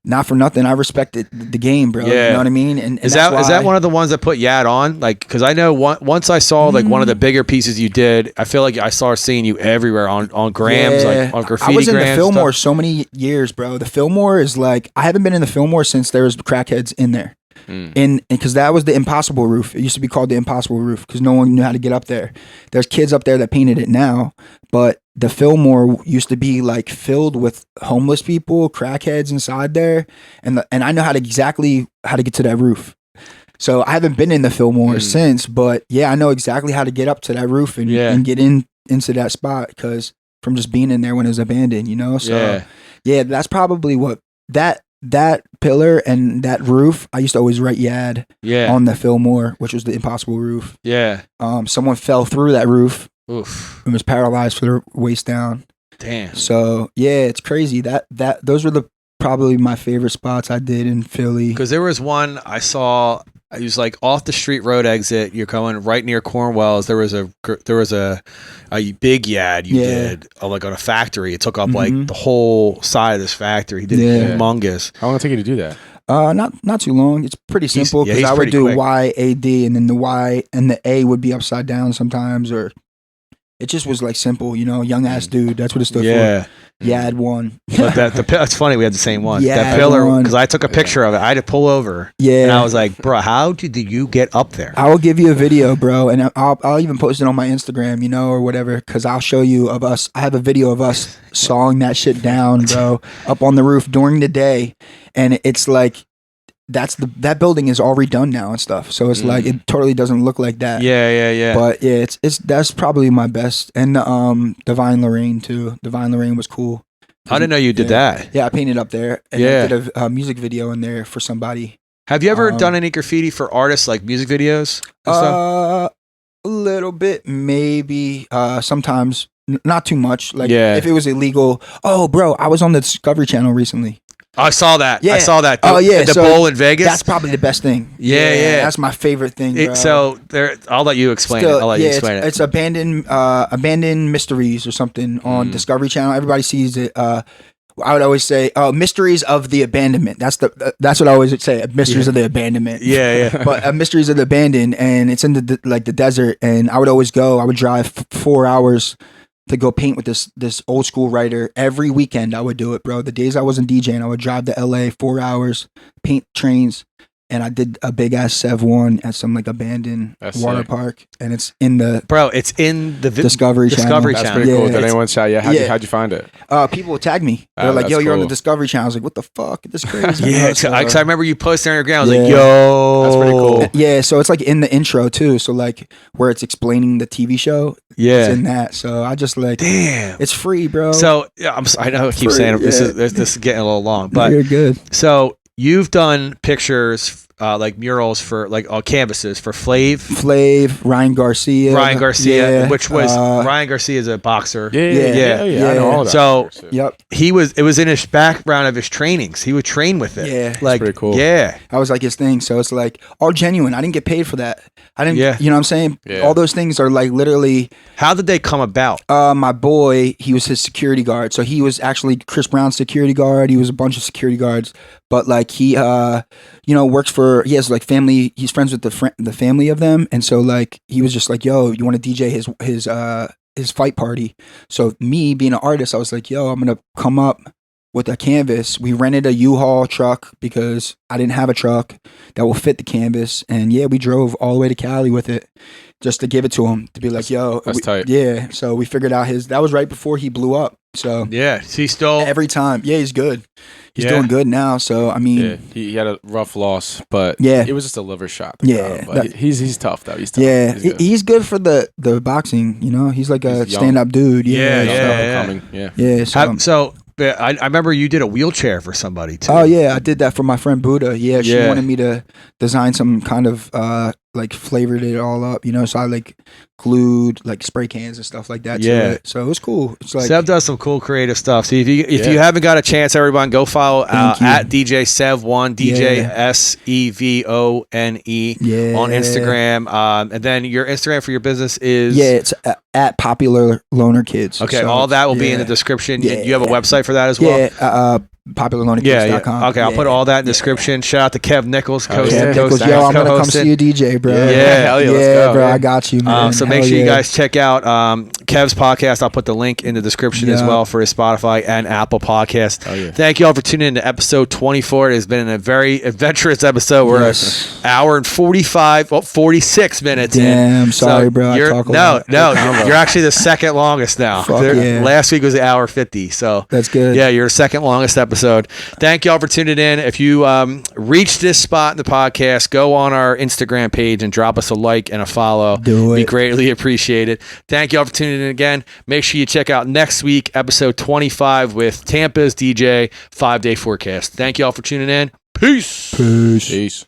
not for nothing. I respected the game, bro. Yeah. You know what I mean? And is that one of the ones that put Yad on? Like, because I know once I saw like one of the bigger pieces you did, I feel like I saw seeing you everywhere on grams, like on graffiti. I was in the Fillmore stuff. So many years, bro. The Fillmore is like, I haven't been in the Fillmore since there was crackheads in there. And because that was the Impossible Roof. It used to be called the Impossible Roof because no one knew how to get up there. There's kids up there that painted it now, but the Fillmore used to be like filled with homeless people, crackheads inside there, and I know exactly how to get to that roof. So I haven't been in the Fillmore since, but yeah, I know exactly how to get up to that roof and get into that spot because from just being in there when it was abandoned, you know. So yeah, that's probably what that pillar and that roof, I used to always write Yad on the Fillmore, which was the Impossible Roof. Yeah. Someone fell through that roof. Oof. And was paralyzed for the waist down. Damn. So yeah, it's crazy. Those were probably my favorite spots I did in Philly. Because there was one I saw. It was like off the street road exit. You're going right near Cornwell's. There was a big Yad you did like on a factory. It took up like the whole side of this factory. He did humongous. How long did it take you to do that? Not too long. It's pretty simple because I would do quick. YAD and then the Y and the A would be upside down sometimes, or it just was like simple, you know, young ass dude. That's what it stood for. Yad One. But that's funny. We had the same one. Yad that pillar, One. because I took a picture of it. I had to pull over. Yeah. And I was like, bro, how did you get up there? I will give you a video, bro, and I'll even post it on my Instagram, you know, or whatever, because I'll show you of us. I have a video of us sawing that shit down, bro, up on the roof during the day, and it's like that building is all redone now and stuff. So it's like it totally doesn't look like that. Yeah. But yeah, it's that's probably my best. And Divine Lorraine too. Divine Lorraine was cool. I didn't know you did that. Yeah, I painted up there. And I did a music video in there for somebody. Have you ever done any graffiti for artists, like music videos and stuff? A little bit, maybe. Sometimes, not too much. Like if it was illegal. Oh, bro, I was on the Discovery Channel recently. I saw that. Yeah. I saw that. The bowl in Vegas. That's probably the best thing. Yeah. That's my favorite thing, bro. So there, I'll let you explain it. I'll let you explain it. It's abandoned mysteries or something on Discovery Channel. Everybody sees it. I would always say, mysteries of the abandonment. That's what I always would say. Mysteries of the abandonment. Yeah. But mysteries of the abandoned, and it's in the desert. And I would always go. I would drive 4 hours to go paint with this old school writer. Every weekend I would do it, bro. The days I wasn't DJing, I would drive to LA 4 hours, paint trains, and I did a big ass Sev One at some like abandoned water park, and it's in the Discovery Channel. That's pretty cool. Did anyone shout? How'd you find it? People would tag me. They're like, "Yo, you're on the Discovery Channel." I was like, "What the fuck? This crazy." I remember you posting on your ground. I was like, "Yo, that's pretty cool." Yeah, so it's like in the intro too. So like where it's explaining the TV show. Yeah, it's in that. So I just like, damn, it's free, bro. So I know I keep saying this is getting a little long, but you're good. So you've done pictures. Like murals for like canvases for Flav, Ryan Garcia, which was Ryan Garcia is a boxer. Yeah. I know all that. So it was in his background of his trainings. He would train with it. Yeah, like pretty cool. Yeah, that was like his thing. So it's like all genuine. I didn't get paid for that. I didn't. Yeah. You know what I'm saying? Yeah. All those things are like literally. How did they come about? My boy, he was his security guard. So he was actually Chris Brown's security guard. He was a bunch of security guards, but like he works for. He has like family. He's friends with the family of them, and so like he was just like, "Yo, you want to DJ his fight party?" So me being an artist, I was like, "Yo, I'm gonna come up with a canvas." We rented a U-Haul truck because I didn't have a truck that will fit the canvas, and we drove all the way to Cali with it just to give it to him to be like, "Yo, that's tight." Yeah, so we figured out that was right before he blew up. So he's still every time. Yeah, he's good. He's doing good now. So I mean, he had a rough loss, but it was just a liver shot. But he's tough though. He's tough. Yeah, he's good for the boxing. You know, he's like a stand-up dude. Yeah. So I remember you did a wheelchair for somebody too. Oh yeah, I did that for my friend Buddha. Yeah, she wanted me to design some kind of like flavored it all up, you know. So I like glued like spray cans and stuff like that to it. So it was cool. It's like Sev does some cool creative stuff. So if you haven't got a chance, everyone go follow at DJ Sev One, DJ SEVONE on Instagram. And then your Instagram for your business is it's at Popular Loner Kids. Okay, so, all that will be in the description. You have a website for that as well. popularlonerkids.com. Okay, I'll put all that in the description. Shout out to Kev Nichols, Yo, I'm gonna come see you DJ, bro. Yeah, let's go, bro. I got you, man. So make sure you guys check out Kev's podcast. I'll put the link in the description as well for his Spotify and Apple podcast. Thank you all for tuning in to episode 24. It has been a very adventurous episode. We're an hour and 46 minutes in. Damn, sorry, bro. You're actually the second longest now. Last week was an hour 50, so that's good. Yeah, you're the second longest episode. Thank y'all for tuning in. If you reach this spot in the podcast, go on our Instagram page and drop us a like and a follow. Do it. We greatly appreciate it. Thank y'all for tuning in again. Make sure you check out next week, episode 25 with Tampa's DJ 5-Day Forecast. Thank y'all for tuning in. Peace. Peace.